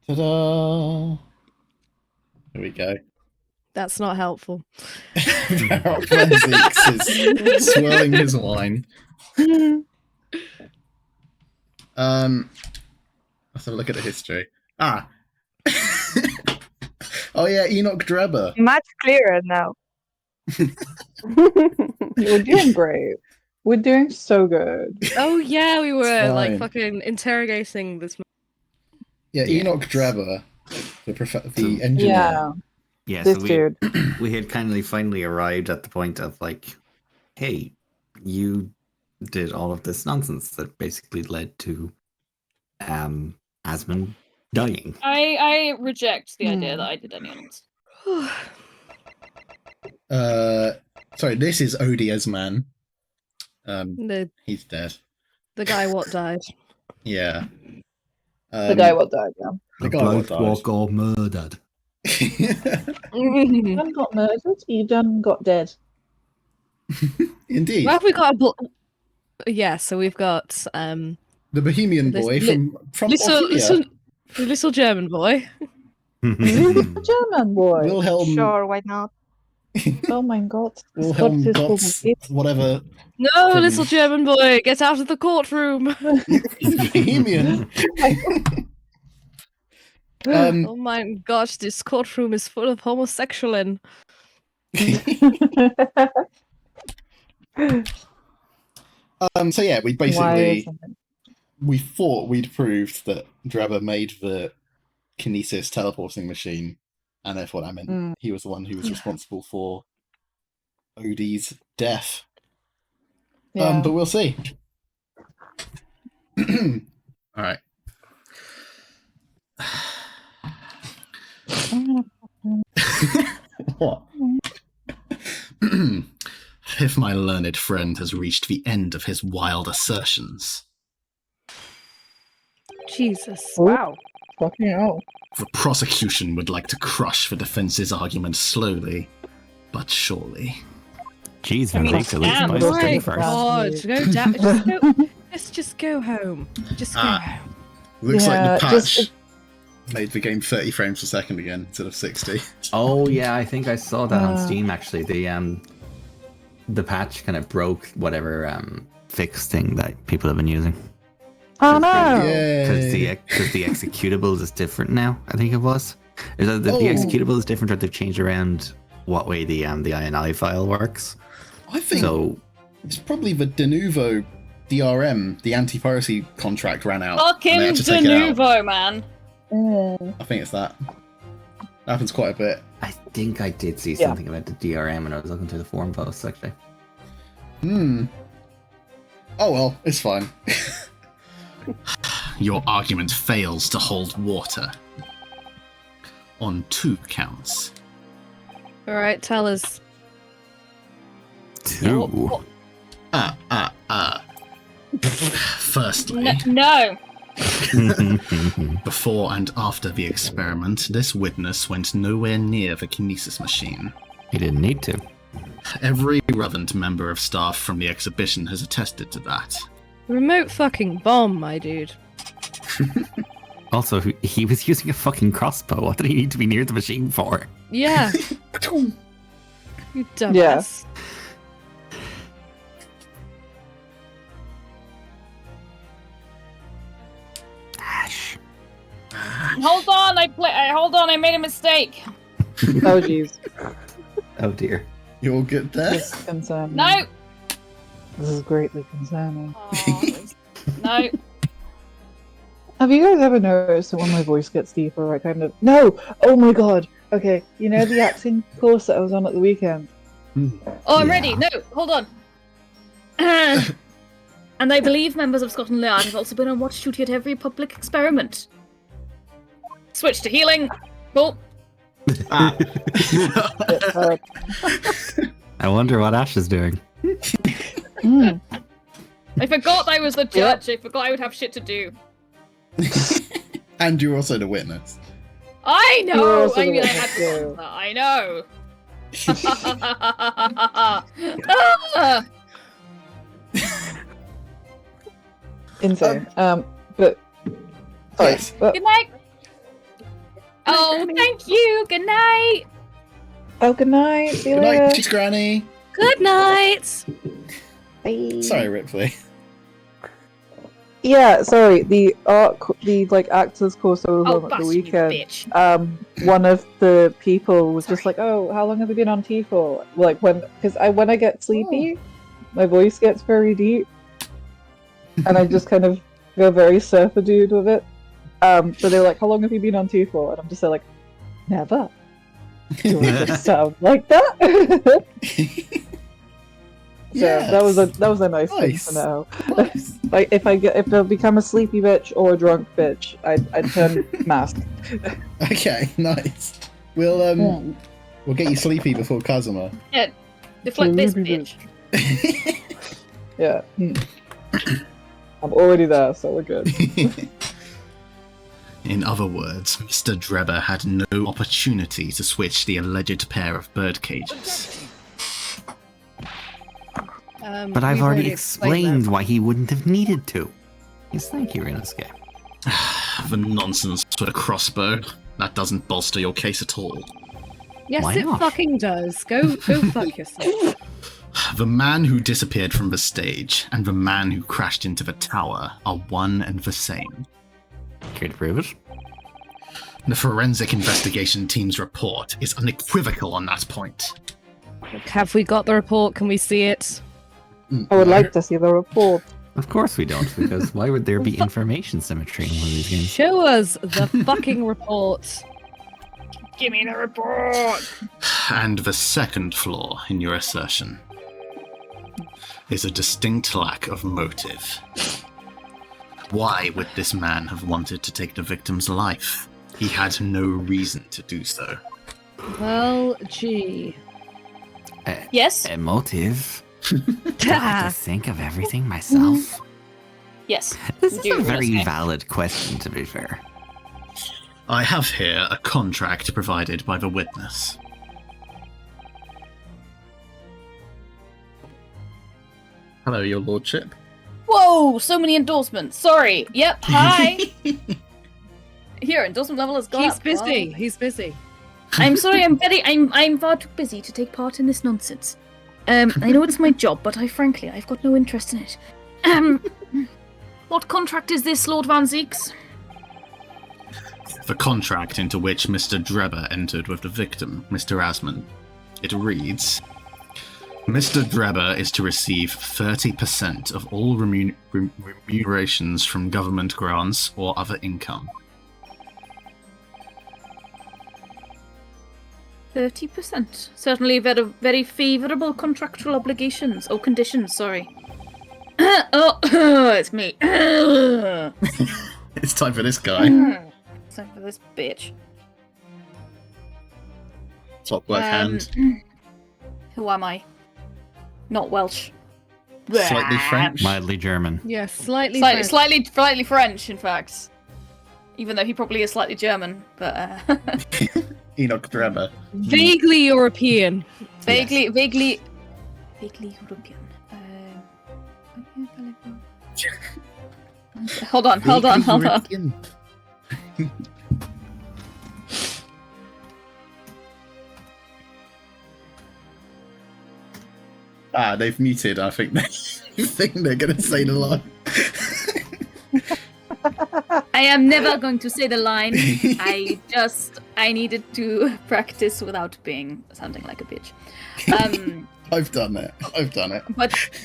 Ta-da! Here we go. That's not helpful. Zeeks is swirling his wine. Let's have a look at the history. Oh yeah, Enoch Drebber. Much clearer now. We're doing great. We're doing so good. Oh yeah, we were like fine. fucking interrogating this. Yeah, Yeah. Enoch Drebber, the engineer. Yeah, Yeah, this so dude. we had kind of finally arrived at the point of like, hey, you did all of this nonsense that basically led to Asmund dying. I reject the idea that I did any nonsense. Sorry, this is Odia's man. The He's dead. guy what died. Yeah. The guy what died, yeah. The guy what died. Walk all murdered. You done got murdered, you done got dead. Indeed. Well, have we got yeah, so we've got The Bohemian boy from little German boy. German boy. Wilhelm. Sure, why not? Oh my god. Wilhelm What's Gotz, his whatever. No, From- little German boy, get out of the courtroom. Bohemian. Oh my gosh, this courtroom is full of homosexual. So yeah, we Why basically isn't it? we thought we'd proved that Drebber made the kinesis teleporting machine, and therefore that meant he was the one who was responsible for Odie's death. Yeah. But we'll see. All right. What? If my learned friend has reached the end of his wild assertions, Jesus. Wow. Fucking hell. the prosecution would like to crush the defense's argument slowly, but surely. Jeez, I mean, Vivek, at least damn. by Oh my straight first. god, go down. Just go home. Just go home. Looks like the Yeah, patch just- made the game 30 frames per second again instead of 60. Oh yeah, I think I saw that on Steam actually. The patch kind of broke whatever fix thing that people have been using. Oh no! Because Yay. the executable is different now. I think it was. Is that the executable is different, or they've changed around what way the INI file works? I think So it's probably the Denuvo DRM, the anti-piracy contract ran out. Fucking and they had to take it out. Denuvo, man. I think it's that. That happens quite a bit. I think I did see Yeah. something about the DRM when I was looking through the forum posts actually. Oh well, it's fine. Your argument fails to hold water. On 2 counts. Alright, tell us. 2. Firstly, No. before and after the experiment, this witness went nowhere near the kinesis machine. He didn't need to. Every relevant member of staff from the exhibition has attested to that. Remote fucking bomb, my dude. Also, he was using a fucking crossbow. What did he need to be near the machine for? Yeah. You dumbass. Yeah. Ash. Hold on, I made a mistake. Oh jeez. Oh dear. You'll get there? This is concerning. No. This is greatly concerning. Oh, no. Have you guys ever noticed that when my voice gets deeper, I kind of... No! Oh my god! Okay, you know the acting course that I was on at the weekend? Oh, I'm Yeah. ready. No, hold on. And I believe members of Scotland Yard have also been on watch duty at every public experiment. Switch to healing. Cool. Uh, I wonder what Ash is doing. mm. I forgot I was the judge. I forgot I would have shit to do. And you're also the witness. I You're know. also I the mean, I witness, had to yeah. answer. I know. Insane. But... Sorry. Yes. But Good night. Oh, thank you. Good night. Oh, good night. See you Good later. night, Cheese Granny. Good night. Bye. Sorry, Ripley. Yeah, sorry. The actors course I was Oh, on at the bastard, you weekend. bitch. One of the people was just like, "Oh, how long have you been on tea for?" Like when I get sleepy, my voice gets very deep, and I just kind of go very surfer dude with it. So they're like, "How long have you been on tea for?" And I'm just like, "Never." Do I just sound like that? So that was a nice thing to know. Nice. Like if I become a sleepy bitch or a drunk bitch, I'd turn mask. Okay, nice. We'll get you sleepy before Kazuma. Deflect this bitch. Yeah. I'm already there, so we're good. In other words, Mr. Drebber had no opportunity to switch the alleged pair of bird cages. But I've we've already that. explained why he wouldn't have needed to. Yes, thank you, Inosuke. The nonsense with a crossbow. That doesn't bolster your case at all. Yes, Why it not? fucking does. Go fuck yourself. The man who disappeared from the stage and the man who crashed into the tower are one and the same. Care to prove it? The forensic investigation team's report is unequivocal on that point. Have we got the report? Can we see it? I would like to see the report. Of course we don't, because why would there be information symmetry in one of these games? Show us the fucking report. Give me the report. And the second flaw in your assertion is a distinct lack of motive. Why would this man have wanted to take the victim's life? He had no reason to do so. Well, gee. Yes? A motive? Do I have to think of everything myself? Yes. This is Do a very Inosuke. valid question, to be fair. I have here a contract provided by the witness. Hello, your lordship. Whoa, so many endorsements. Sorry. Yep, hi. Here, endorsement level has gone He's up. busy. Wow. He's busy. I'm sorry, I'm far too busy to take part in this nonsense. I know it's my job, but I've got no interest in it. What contract is this, Lord Van Zeeks? The contract into which Mr. Drebber entered with the victim, Mr. Asman. It reads, Mr. Drebber is to receive 30% of all remunerations from government grants or other income. 30%. Certainly very, very favourable contractual obligations. Oh, conditions, sorry. Oh, it's me. It's time for this guy. Time for this bitch. Top work hand. Who am I? Not Welsh. Slightly French. Mildly German. Yeah, slightly. Slightly French, in fact. Even though he probably is slightly German, but Enoch Drebber. Vaguely European. vaguely European. Hold on. Ah, they've muted. I think they're going to say the line. I am never going to say the line. I needed to practice without sounding like a bitch. I've done it.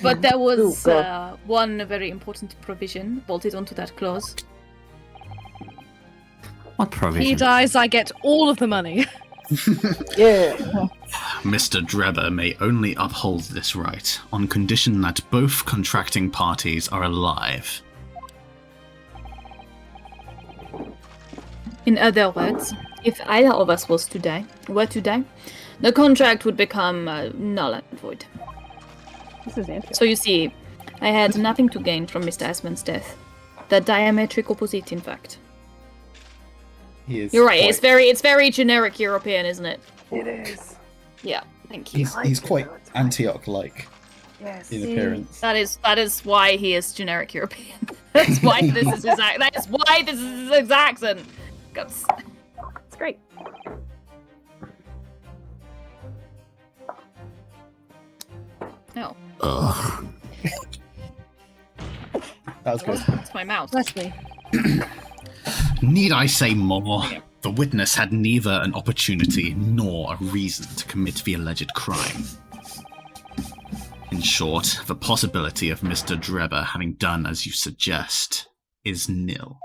But there was God. one very important provision bolted onto that clause. What provision? He dies, I get all of the money. Yeah. Mr. Drebber may only uphold this right on condition that both contracting parties are alive. In other words, if either of us were to die, the contract would become null and void. This is interesting. So you see, I had nothing to gain from Mr. Asman's death. The diametric opposite, in fact. You're right. It's very generic European, isn't it? It is. Yeah. Thank you. He's quite Antioch-like Yes. in appearance. That is why he is generic European. That's why this is his accent. That is why this is his accent. It's great. No, Ugh. That was good. it's my mouse. Bless me. Need I say more? The witness had neither an opportunity nor a reason to commit the alleged crime. In short, the possibility of Mr. Drebber having done as you suggest is nil.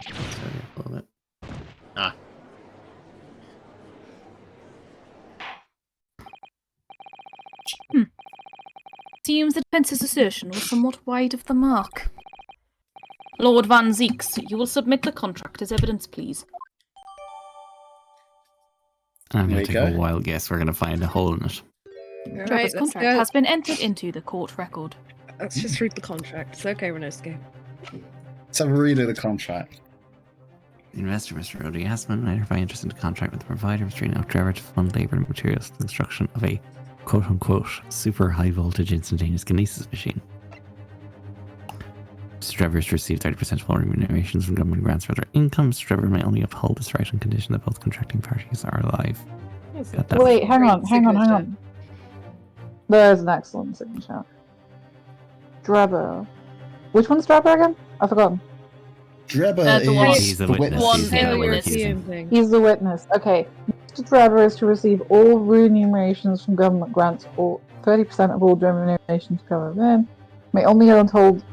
Sorry, a little bit. Ah, Seems the defence's assertion was somewhat wide of the mark. Lord Van Zeeks, you will submit the contract as evidence, please. I'm There going you to take a go. wild guess. We're going to find a hole in it. Right, Trevor's let's contract go. has been entered into the court record. Let's just read the contract. It's okay, Renosuke. Let's have a read of the contract. The investor, Mr. Rody, has been identified interest in the contract with the provider, Mr. Enoch Trevor, to fund labour and materials for the construction of a quote-unquote super high-voltage instantaneous kinesis machine. Mr. Trevor is to receive 30% of all remunerations from government grants for their income. Mr. Trevor may only uphold this right on condition that both contracting parties are alive. Got that. Wait, hang on. Signature. There's an excellent signature. Drebber. Which one's Drebber again? I've forgotten. Drebber the one- is He's the the witness. witness. One He's the failure one is accusing. thing. He's the witness. Okay. Mr. Drebber is to receive all remunerations from government grants, or 30% of all remunerations covered in. May only uphold.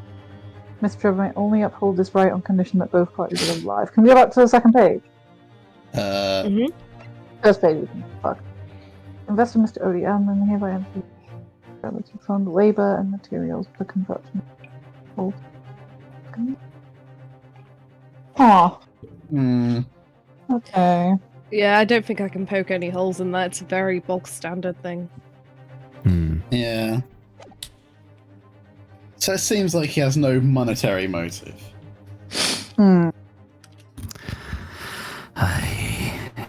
Mr. Trevor may only uphold this right on condition that both parties are alive. Can we go back to the second page? First page, we can fuck. Investor Mr. Odie Allen hereby enters to fund labour and materials for the construction. Aw, okay. Yeah, I don't think I can poke any holes in that. It's a very bog standard thing. Yeah. So it seems like he has no monetary motive.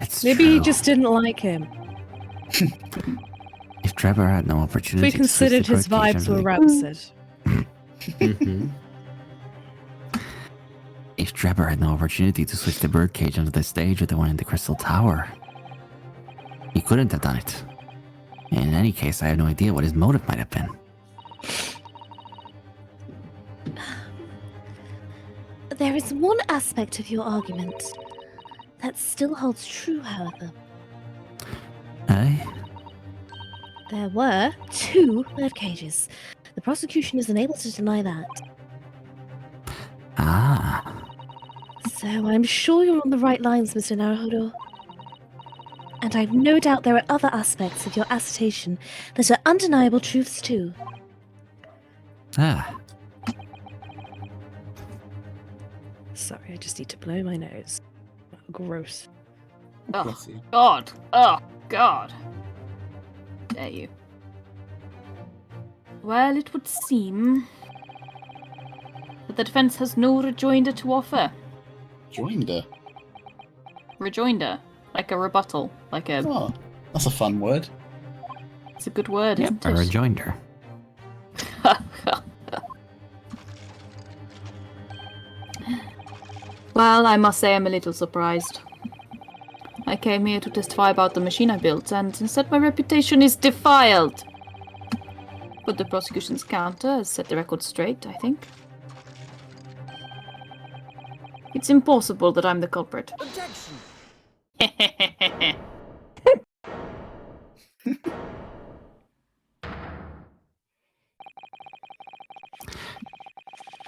It's Maybe he true. just didn't like him. If Trevor had no opportunity We to switch considered the his bird cage vibes under were the- rancid. Mhm. If Trevor had no opportunity to switch the birdcage under the stage with the one in the Crystal Tower, he couldn't have done it. In any case, I have no idea what his motive might have been. There is one aspect of your argument that still holds true, however. Eh? There were 2 bird cages. The prosecution is unable to deny that. Ah. So I'm sure you're on the right lines, Mr. Naruhodo. And I've no doubt there are other aspects of your assertion that are undeniable truths too. Ah. Sorry, I just need to blow my nose. Gross. Oh, Bless you. God. Oh, God. Dare you. Well, it would seem that the defense has no rejoinder to offer. Joinder. Rejoinder. Like a rebuttal. Like a... Oh, that's a fun word. It's a good word, Yep, isn't a it? rejoinder. Well, I must say I'm a little surprised. I came here to testify about the machine I built, and instead my reputation is defiled. But the prosecution's counter has set the record straight, I think. It's impossible that I'm the culprit. Objection!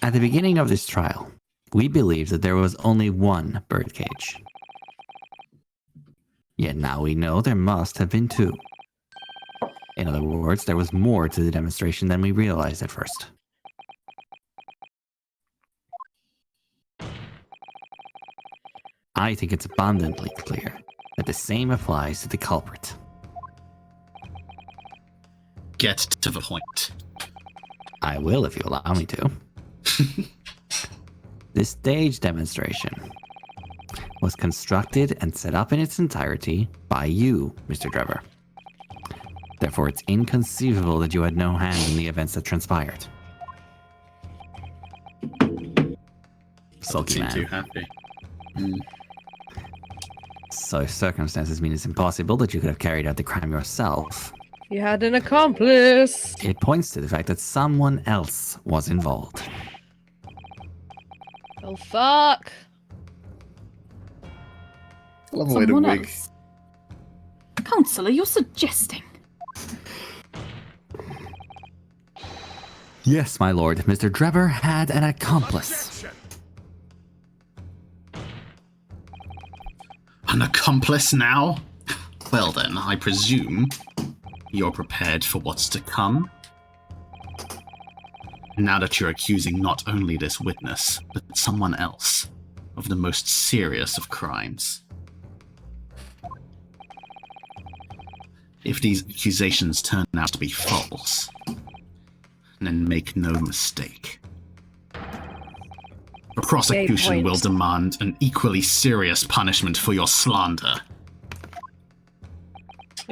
At the beginning of this trial, we believed that there was only one birdcage. Yet now we know there must have been 2. In other words, there was more to the demonstration than we realized at first. I think it's abundantly clear that the same applies to the culprit. get to the point. I will if you allow me to. This stage demonstration was constructed and set up in its entirety by you, Mr. Drebber. Therefore, it's inconceivable that you had no hand in the events that transpired. sulky Seem man. too happy. So circumstances mean it's impossible that you could have carried out the crime yourself. You had an accomplice. It points to the fact that someone else was involved. Oh fuck. I love the way the Someone wig. else. Counselor, you're suggesting. Yes, my lord. Mr. Drebber had an accomplice. An accomplice now? Well then, I presume you're prepared for what's to come? Now that you're accusing not only this witness, but someone else of the most serious of crimes. If these accusations turn out to be false, then make no mistake. The prosecution will demand an equally serious punishment for your slander.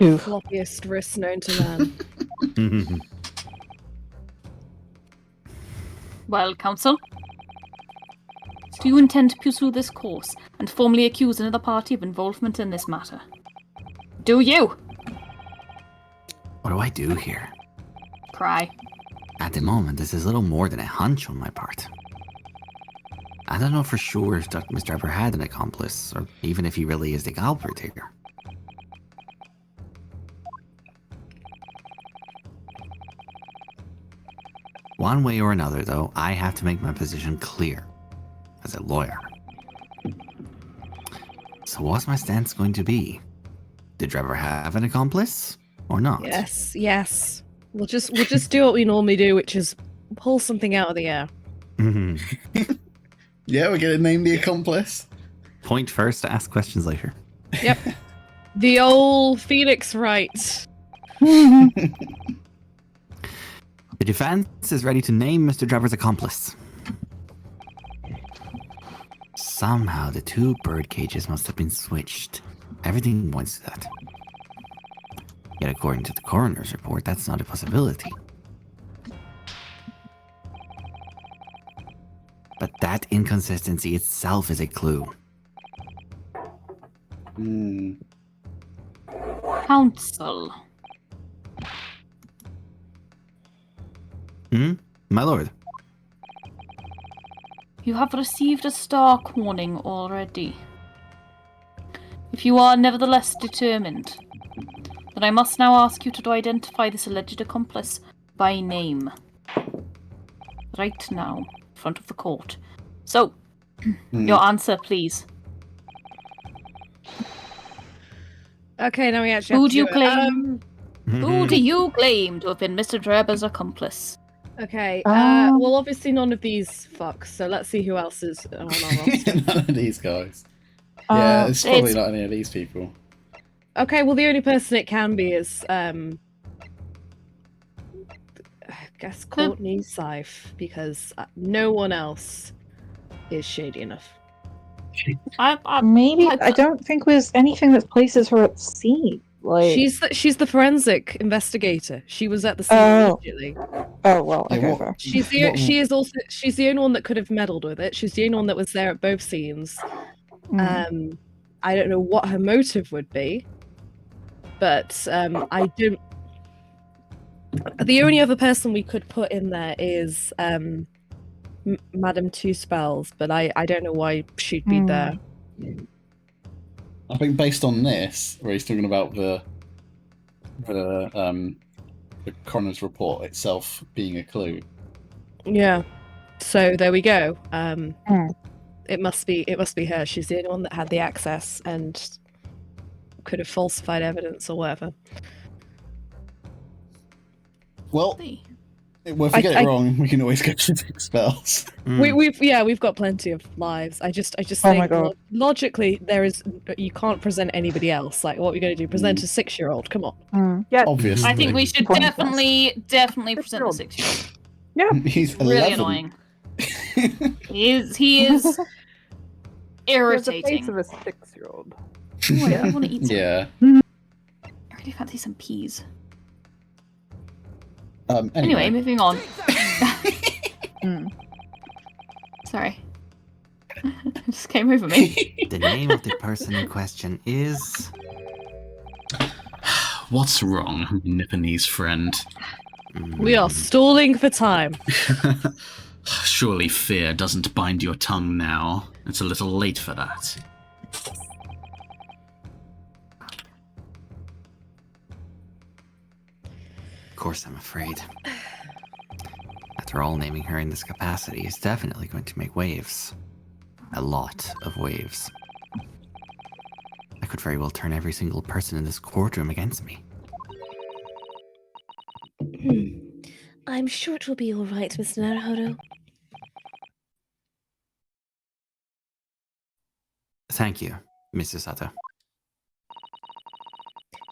Oof. Floppiest wrist known to man. Well, counsel, do you intend to pursue this course and formally accuse another party of involvement in this matter? Do you? What do I do here? Cry. At the moment, this is little more than a hunch on my part. I don't know for sure if Mr. Drebber had an accomplice, or even if he really is the culprit here. One way or another, though, I have to make my position clear as a lawyer. So what's my stance going to be? Did Drebber have an accomplice or not? Yes, yes. We'll just do what we normally do, which is pull something out of the air. Yeah, we're gonna name the accomplice. Point first, ask questions later. Yep. The old Phoenix right. The defense is ready to name Mr. Drebber's accomplice. Somehow the two bird cages must have been switched. Everything points to that. Yet according to the coroner's report, that's not a possibility. But that inconsistency itself is a clue. Counsel. My lord. You have received a stark warning already. If you are nevertheless determined, then I must now ask you to identify this alleged accomplice by name. Right now, in front of the court. So, your answer, please. Okay, now we actually Who have to do you it. claim? Who do you claim to have been Mr. Drebber's accomplice? Okay, well, obviously none of these fucks, so let's see who else is on our roster. None of these guys. Yeah, it's probably it's- not any of these people. Okay, well, the only person it can be is, I guess Courtney Syfe, because no one else is shady enough. Maybe I don't think there's anything that places her at sea. Like She's the forensic investigator. She was at the scene immediately. Oh well, Yeah, okay. what- Fair. She's the only one that could have meddled with it. She's the only one that was there at both scenes. I don't know what her motive would be, but I don't. The only other person we could put in there is Madam Two Spells, but I don't know why she'd be there. I think based on this, where he's talking about the coroner's report itself being a clue. Yeah. So there we go. It must be her. She's the only one that had the access and could have falsified evidence or whatever. Well, See. if we get it wrong, we can always go to Six Spells. We've got plenty of lives. I just Oh my think God. logically you can't present anybody else. Like, what are we going to do? Present a 6-year-old? Come on. Yeah. Obviously. I think we should Point definitely present a 6-year-old. He's 11. Really annoying. He is irritating. There's the face of a 6-year-old. Ooh, I really want to eat some. Yeah. I really fancy some peas. Anyway, Moving on. Sorry. It just came over me. The name of the person in question is... What's wrong, Nipponese friend? We are stalling for time. Surely fear doesn't bind your tongue now. It's a little late for that. Of course, I'm afraid. After all, naming her in this capacity is definitely going to make waves. A lot of waves. I could very well turn every single person in this courtroom against me. I'm sure it will be all right, Mr. Naruhodo. Thank you, Mr. Sato.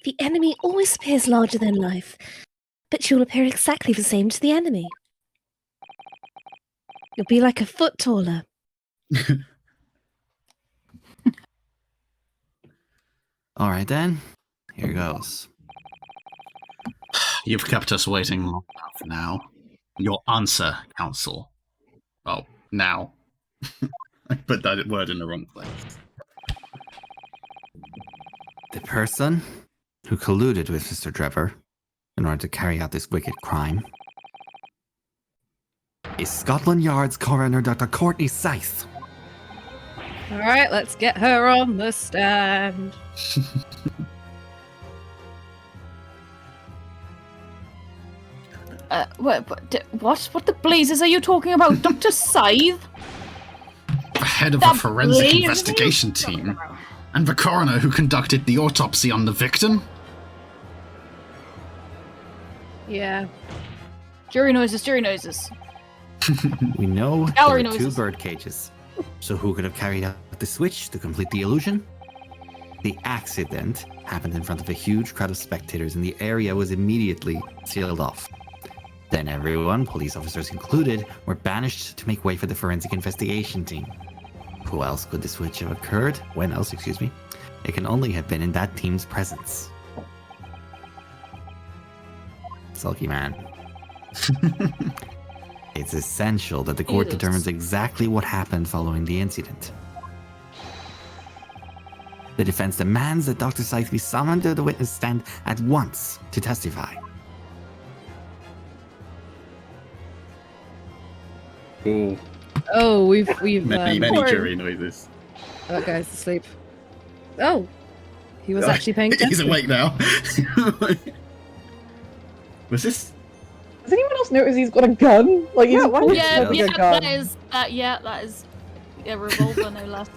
The enemy always appears larger than life, but you'll appear exactly the same to the enemy. You'll be like a foot taller. All right then, here goes. You've kept us waiting long enough now. Your answer, Counsel. Oh, now. I put that word in the wrong place. The person who colluded with Mr. Trevor in order to carry out this wicked crime is Scotland Yard's coroner, Dr. Courtney Scythe. All right, let's get her on the stand. What the blazes are you talking about, Dr. Scythe? The head of The a forensic blazes? investigation team. And the coroner who conducted the autopsy on the victim? Yeah. Jury noises, jury noises. We know there Gallery were two noises. bird cages. So who could have carried out the switch to complete the illusion? The accident happened in front of a huge crowd of spectators and the area was immediately sealed off. Then everyone, police officers included, were banished to make way for the forensic investigation team. Who else could the switch have occurred? When else, excuse me? It can only have been in that team's presence. Sulky man. It's essential that the court Yes. determines exactly what happened following the incident. The defense demands that Dr. Scythe be summoned to the witness stand at once to testify. Cool. Oh, we've Many jury noises. that guy's asleep. Oh, he was Oh, actually paying attention. He's awake now. Was this? Does anyone else notice he's got a gun? Like he's what? pulling Yeah, like yeah, a gun. that is a revolver, no less.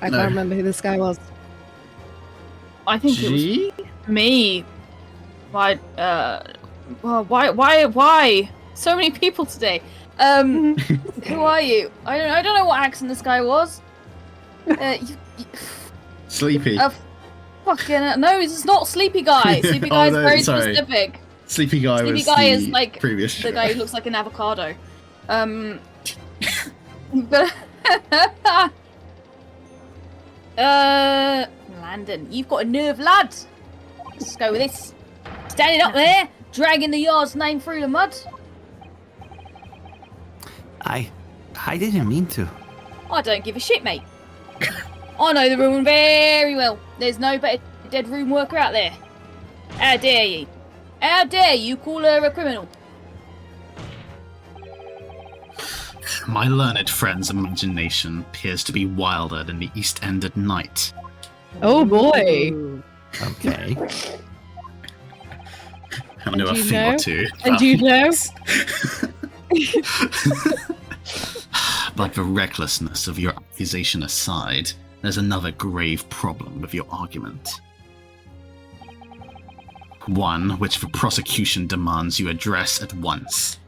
I No. can't remember who this guy was. I think it was G? me. Why? Well, why? So many people today. Who are you? I don't know what accent this guy was. Sleepy. Fucking no, it's not Sleepy Guy. Sleepy Guy is no, very sorry. specific. Sleepy guy Sleepy was guy the is like previous the guy who looks like an avocado. But Landon, you've got a nerve, lad. Let's go with this. Standing up there, dragging the yard's name through the mud. I didn't mean to. I don't give a shit, mate. I know the room very well. There's no better dead room worker out there. How dare you? How dare you call her a criminal? My learned friend's imagination appears to be wilder than the East End at night. Oh boy! Okay. I know a And you thing or know? two. And you know? But the recklessness of your accusation aside, there's another grave problem with your argument. One which the prosecution demands you address at once.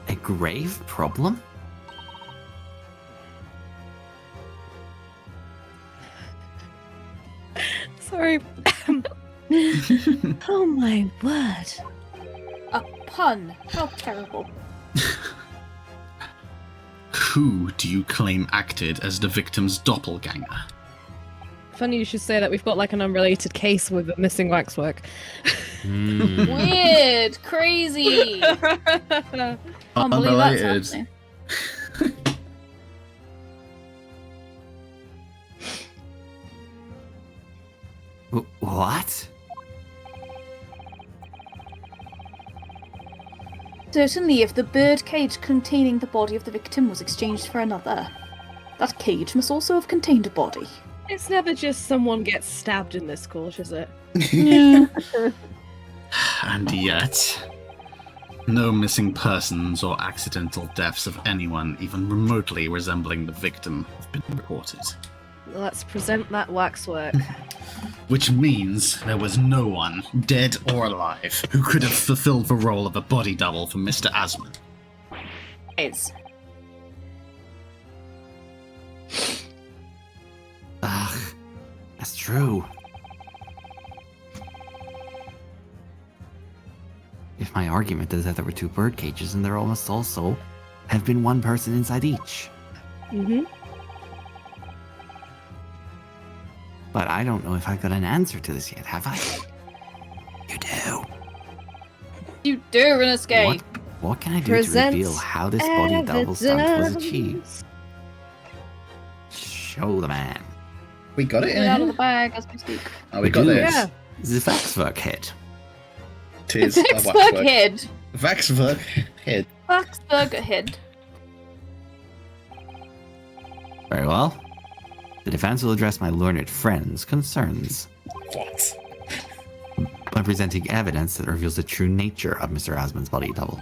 A grave problem? Sorry. Oh my word. A pun. How terrible. Who do you claim acted as the victim's doppelganger? Funny you should say that. We've got like an unrelated case with a missing waxwork. Weird, crazy. Can't believe that's Unrelated. happening. What? Certainly, if the bird cage containing the body of the victim was exchanged for another, that cage must also have contained a body. It's never just someone gets stabbed in this court, is it? And yet, no missing persons or accidental deaths of anyone even remotely resembling the victim have been reported. Let's present that waxwork. Which means there was no one, dead or alive, who could have fulfilled the role of a body double for Mr. Asman. Is. Ugh, that's true. If my argument is that there were 2 bird cages and there almost also have been 1 person inside each. Mm-hmm. But I don't know if I've got an answer to this yet, have I? You do. You do, Renasuke. What can I do Present to reveal how this body double stunt was achieved? Show the man. We got it Get in it out of here. the bag as we speak. Oh, we got do. this. Yeah. The Waxwork head. Tis a Vicksburg waxwork. head. Waxwork head. Vicksburg head. Very well. The defense will address my learned friend's concerns What? by presenting evidence that reveals the true nature of Mr. Asman's body double.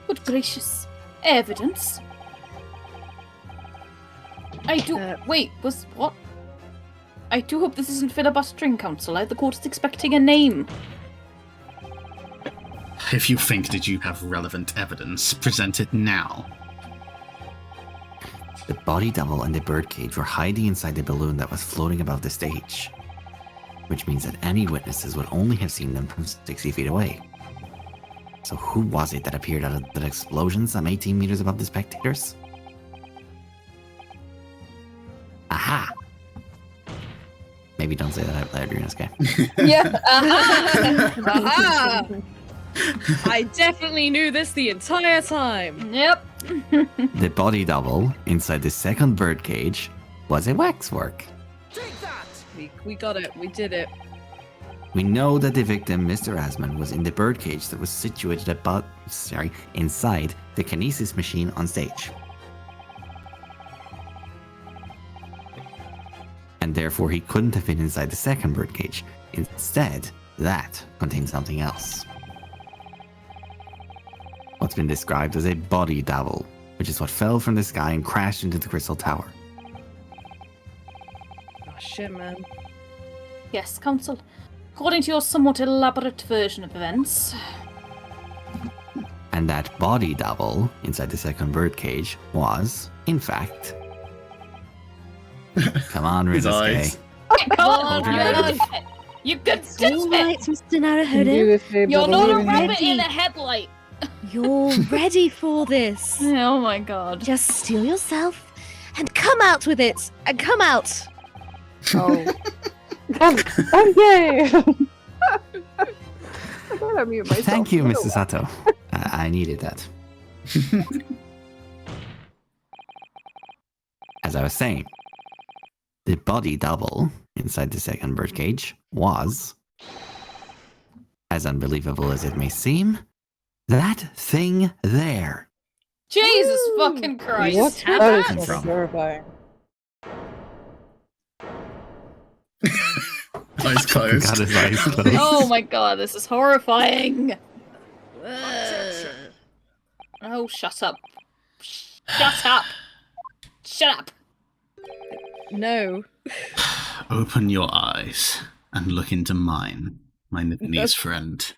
Good gracious. Evidence? I do. Wait, was. What? I do hope this isn't filibustering, Counselor. The court is expecting a name. If you think that you have relevant evidence, present it now. The body double and the birdcage were hiding inside the balloon that was floating above the stage, which means that any witnesses would only have seen them from 60 feet away. So who was it that appeared out of the explosion some 18 meters above the spectators? Aha! Maybe don't say that out loud, Renasuke. Yeah. Aha! I definitely knew this the entire time. Yep. The body double inside the second birdcage was a waxwork. We got it. We did it. We know that the victim, Mr. Asman, was in the birdcage that was situated inside the kinesis machine on stage. And therefore he couldn't have been inside the second birdcage. Instead, that contained something else. What's been described as a body double, which is what fell from the sky and crashed into the crystal tower. Oh shit, man. Yes, Counsel. According to your somewhat elaborate version of events, And that body double inside the second birdcage was, in fact... Come on, His Renasuke. eyes. Hold your nerve. You can All sense right, it. Mr. Do Naruhodo. this, babe, You're double not a doing it. rabbit in a headlight. You're ready for this. Oh my god. Just steel yourself and come out with it. And come out. Oh. Oh, yay! I gotta mute myself. Thank you, for a Mrs. while. Sato. I needed that. As I was saying, the body double inside the second birdcage was, as unbelievable as it may seem, that thing there. Jesus Woo! fucking Christ. What? Have That that. is so terrifying. Eyes closed. Got his eyes closed. Oh my god, this is horrifying. Oh, shut up. Shut up. Shut up. No. Open your eyes and look into mine, my Nipponese friend.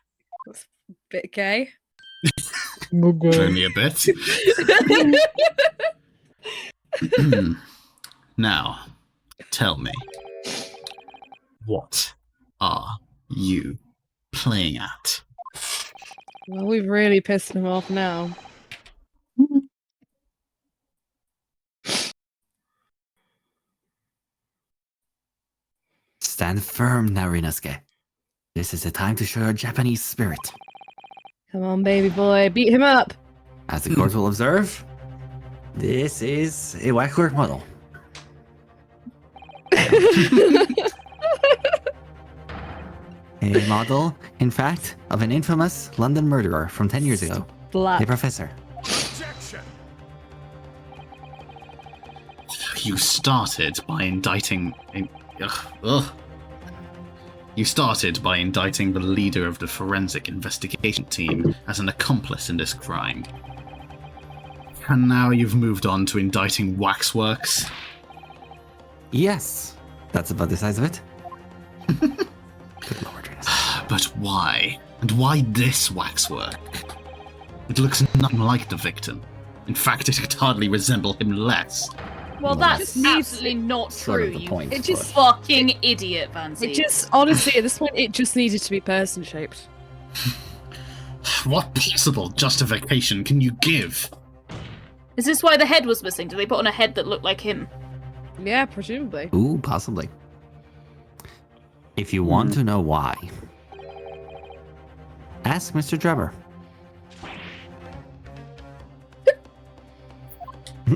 Bit gay. Only a bit. Now, tell me, what are you playing at? Well, we've really pissed him off now. Stand firm now, Renasuke. This is the time to show your Japanese spirit. Come on, baby boy, beat him up. As the court will observe, this is a waxwork model. A model, in fact, of an infamous London murderer from 10 years ago. Black. A professor. You started by indicting... You started by indicting the leader of the forensic investigation team as an accomplice in this crime. And now you've moved on to indicting waxworks? Yes, that's about the size of it. Good lord, Ernest. But why? And why this waxwork? It looks nothing like the victim. In fact, it could hardly resemble him less. Well, that's absolutely not sort true, of the you point, It just- fucking idiot, Fancy. It just, honestly, at this point, it just needed to be person-shaped. What possible justification can you give? Is this why the head was missing? Did they put on a head that looked like him? Yeah, presumably. Ooh, possibly. If you want to know why, ask Mr. Drebber.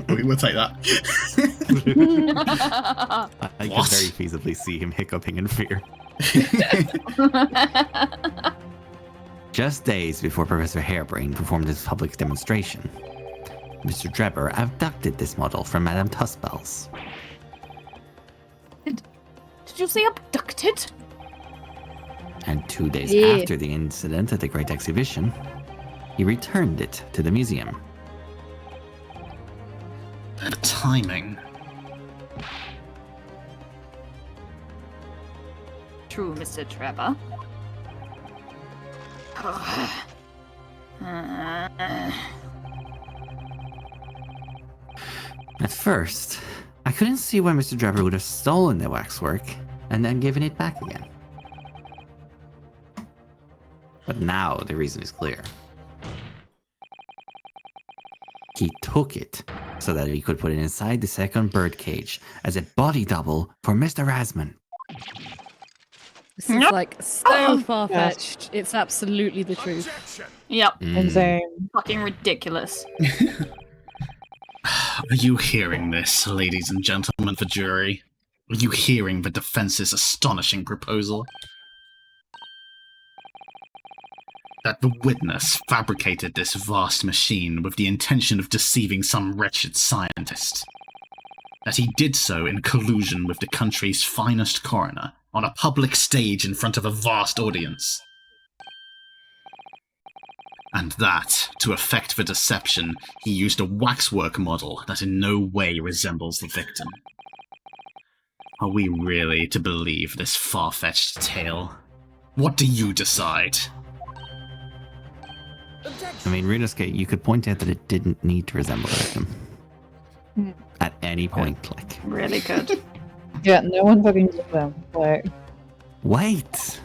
We'll take that. I can What? very feasibly see him hiccuping in fear. Just days before Professor Harebrain performed his public demonstration, Mr. Drebber abducted this model from Madame Tuspel's. Did you say abducted? And 2 days Yeah. after the incident at the Great Exhibition, he returned it to the museum. The timing. True, Mr. Trevor. At first, I couldn't see why Mr. Drebber would have stolen the waxwork and then given it back again. But now the reason is clear. He took it so that he could put it inside the second birdcage as a body double for Mr. Rasman. This is like so far-fetched. It's absolutely the truth. Yep. Insane. Fucking ridiculous. Are you hearing this, ladies and gentlemen of the jury? Are you hearing the defense's astonishing proposal? That the witness fabricated this vast machine with the intention of deceiving some wretched scientist. That he did so in collusion with the country's finest coroner, on a public stage in front of a vast audience. And that, to effect the deception, he used a waxwork model that in no way resembles the victim. Are we really to believe this far-fetched tale? What do you decide? I mean, Runescape, you could point out that it didn't need to resemble the victim. At any point, like. Really good. Yeah, no one fucking did them. Like, Wait!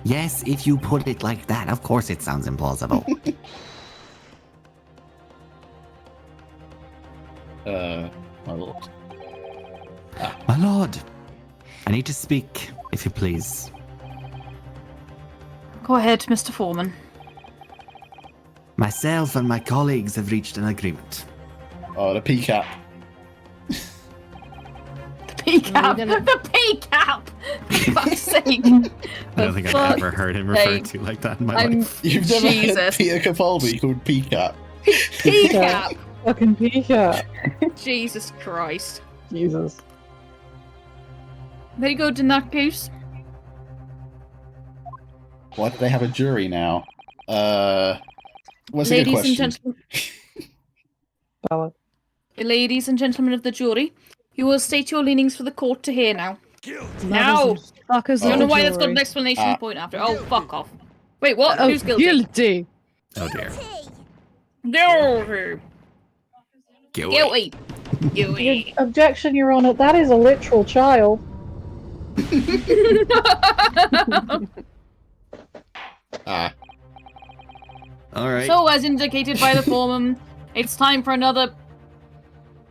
Yes, if you put it like that, of course it sounds implausible. My lord. My lord, I need to speak, if you please. Go ahead, Mr. Foreman. Myself and my colleagues have reached an agreement. Oh, the PCAP. P-cap! We're gonna- The P-cap! For fuck's sake! I don't think I've fuck ever heard him sake. referred to like that in my I'm life. You've never heard Jesus. Peter Capaldi called PCAP. P-cap! fucking Pika. Jesus Christ. Jesus. Very good in that case. Why do they have a jury now? What's a good Ladies and question? gentlemen, Valid. ladies and gentlemen of the jury, you will state your leanings for the court to hear now. Now! Fuckers I don't know Oh. why that's got an jury. explanation point after. Oh, fuck off. Wait, what? Oh, Who's guilty? guilty. Oh dear. Guilty. Go Guilty. Guilty. Objection, Your Honor. That is a literal child. Alright. So, as indicated by the foreman, it's time for another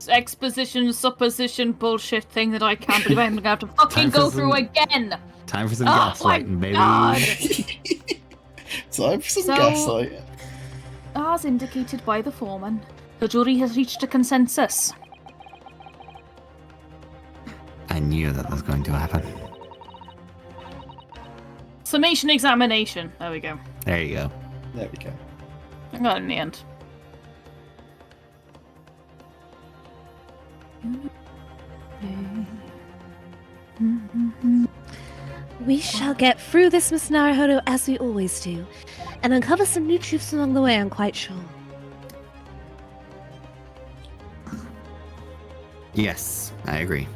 exposition, supposition, bullshit thing that I can't believe I'm gonna have to fucking go through again. Time for some Oh gaslighting, baby. God. Time for some So- gaslight. As indicated by the foreman, the jury has reached a consensus. I knew that was going to happen. Summation examination. There we go. There you go. There we go. I got it in the end. We shall get through this, Miss Naruhodo, as we always do, and uncover some new truths along the way, I'm quite sure. Yes, I agree.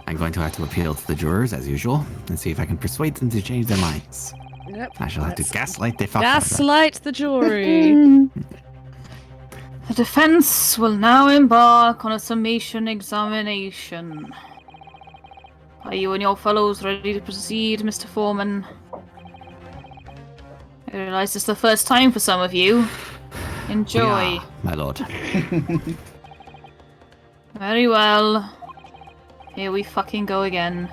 I'm going to have to appeal to the jurors, as usual, and see if I can persuade them to change their minds. Yep. I shall have to let's gaslight the fuck out of them. gaslight the jury. The defense will now embark on a summation examination. Are you and your fellows ready to proceed, Mr. Foreman? I realize it's the first time for some of you. Enjoy. We are, my lord. Very well. Here we fucking go again.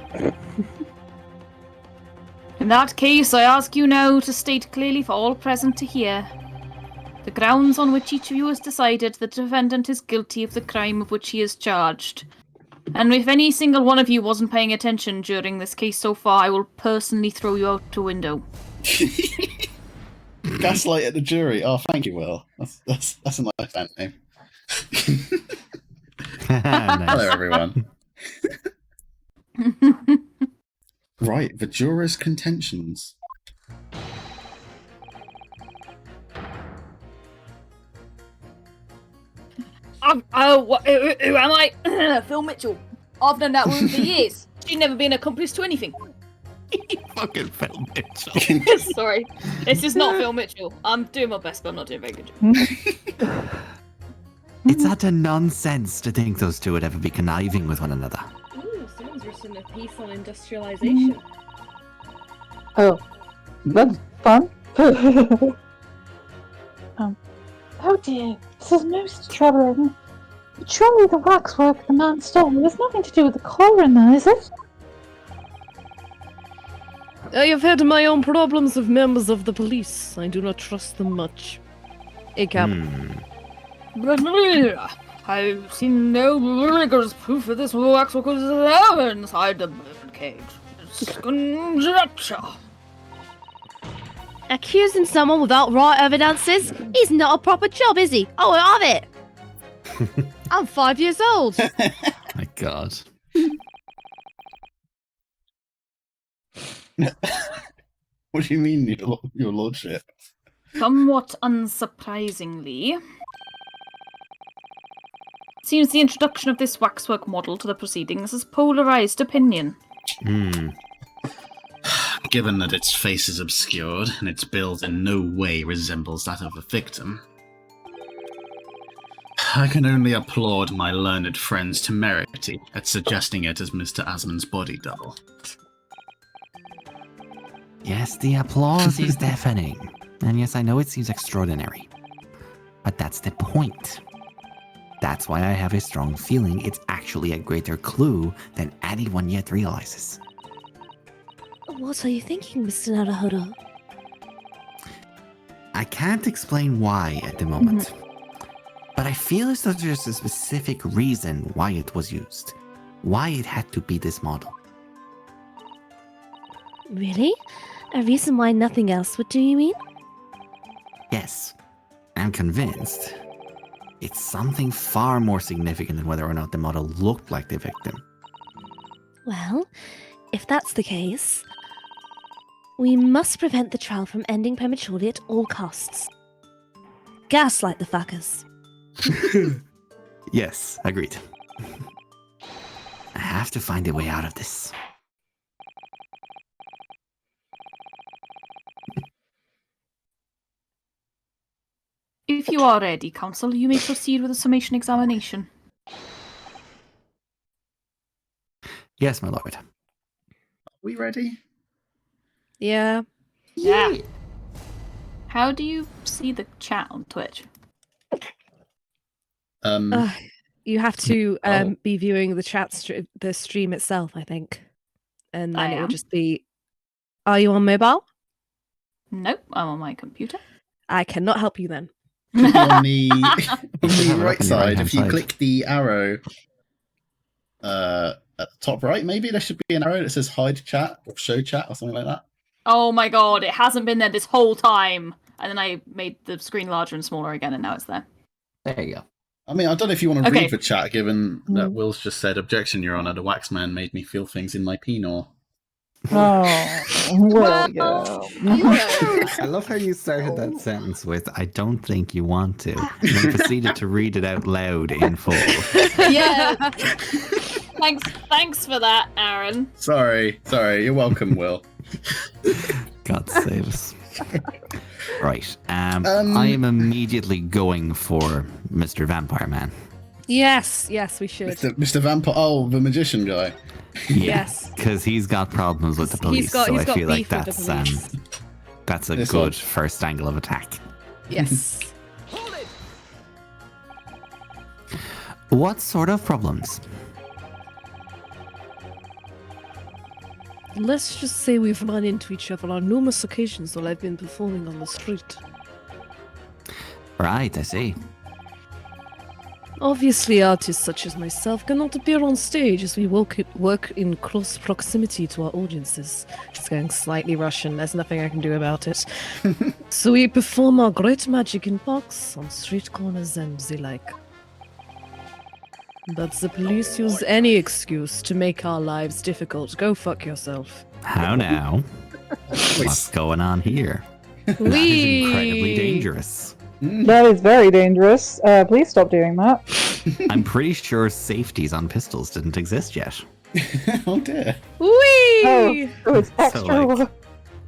In that case, I ask you now to state clearly for all present to hear the grounds on which each of you has decided the defendant is guilty of the crime of which he is charged. And if any single one of you wasn't paying attention during this case so far, I will personally throw you out a window. Gaslight at the jury. Oh, thank you, Will. That's a nice band name. Nice. Hello, everyone. Right, the jurors' contentions. Who am I? Phil Mitchell. I've known that woman for years. She's never been accomplice to anything. Fucking Phil Mitchell. Sorry. This is not Phil Mitchell. I'm doing my best, but I'm not doing a very good job. It's utter nonsense to think those two would ever be conniving with one another. Ooh, someone's written a piece on industrialization. Oh, that's fun. Oh dear, this is most troubling. But surely the waxwork the man stole has nothing to do with the coroner, is it? I have had my own problems with members of the police. I do not trust them much. A cap. I've seen no rigorous proof that this waxwork was ever inside the bird cage. It's conjecture. Accusing someone without right evidences is not a proper job, is he? I won't have it. I'm 5 years old. My God. What do you mean, your lordship? Somewhat unsurprisingly, it seems the introduction of this waxwork model to the proceedings has polarized opinion. Given that its face is obscured and its build in no way resembles that of the victim, I can only applaud my learned friend's temerity at suggesting it as Mr. Asman's body double. Yes, the applause is deafening. And yes, I know it seems extraordinary. But that's the point. That's why I have a strong feeling it's actually a greater clue than anyone yet realizes. What are you thinking, Mr. Naruhodo? I can't explain why at the moment. But I feel as though there's a specific reason why it was used. Why it had to be this model. Really? A reason why nothing else would do, you mean? Yes, I'm convinced. It's something far more significant than whether or not the model looked like the victim. Well, if that's the case, we must prevent the trial from ending prematurely at all costs. Gaslight the fuckers. Yes, agreed. I have to find a way out of this. If you are ready, counsel, you may proceed with the summation examination. Yes, my lord. Are we ready? Yeah. Yeah. How do you see the chat on Twitch? You have to Oh. be viewing the the stream itself, I think, and then I it will am. just be. Are you on mobile? Nope, I'm on my computer. I cannot help you then. Should be on the, on Have the a look right on your side. right-hand If you side. click the arrow at the top right, maybe there should be an arrow that says hide chat or show chat or something like that. Oh my god, it hasn't been there this whole time. And then I made the screen larger and smaller again, and now it's there. There you go. I mean, I don't know if you want to Okay. read the chat, given that Will's just said, "Objection, Your Honor. The Waxman made me feel things in my penor." Oh, well, yeah. I love how you started that sentence with "I don't think you want to," and then proceeded to read it out loud in full. Yeah. Thanks for that, Aaron. Sorry. You're welcome, Will. God save us. Right. I am immediately going for Mr. Vampire Man. Yes, we should. Mr. Vampire. Oh, the magician guy. Yes. Because he's got problems with the police, He's so I got feel like beef with the that's a This good one. first angle of attack. Yes. What sort of problems? Let's just say we've run into each other on numerous occasions while I've been performing on the street. Right, I see. Obviously, artists such as myself cannot appear on stage as we work in close proximity to our audiences. It's going slightly Russian, there's nothing I can do about it. So we perform our great magic in parks, on street corners, and the like. But the police use any excuse to make our lives difficult. Go fuck yourself. How now? What's going on here? That is incredibly dangerous. That is very dangerous. Please stop doing that. I'm pretty sure safeties on pistols didn't exist yet. Oh dear. Whee! Oh, it's extra. like,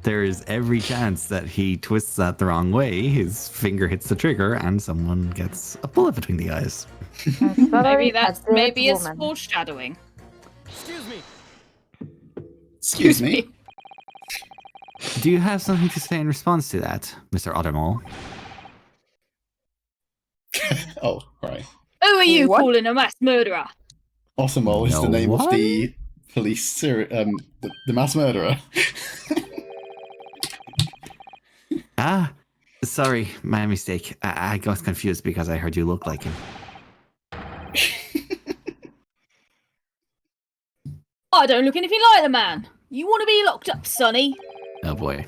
There's every chance that he twists that the wrong way, his finger hits the trigger, and someone gets a bullet between the eyes. Maybe it's foreshadowing. Excuse me. Do you have something to say in response to that, Mr. Ottermole? Oh, right. Who are you calling a mass murderer? Osmol is the No name of one? the police the mass murderer. Ah, sorry, my mistake. I got confused because I heard you look like him. I don't look anything like the man. You want to be locked up, Sonny? Oh boy.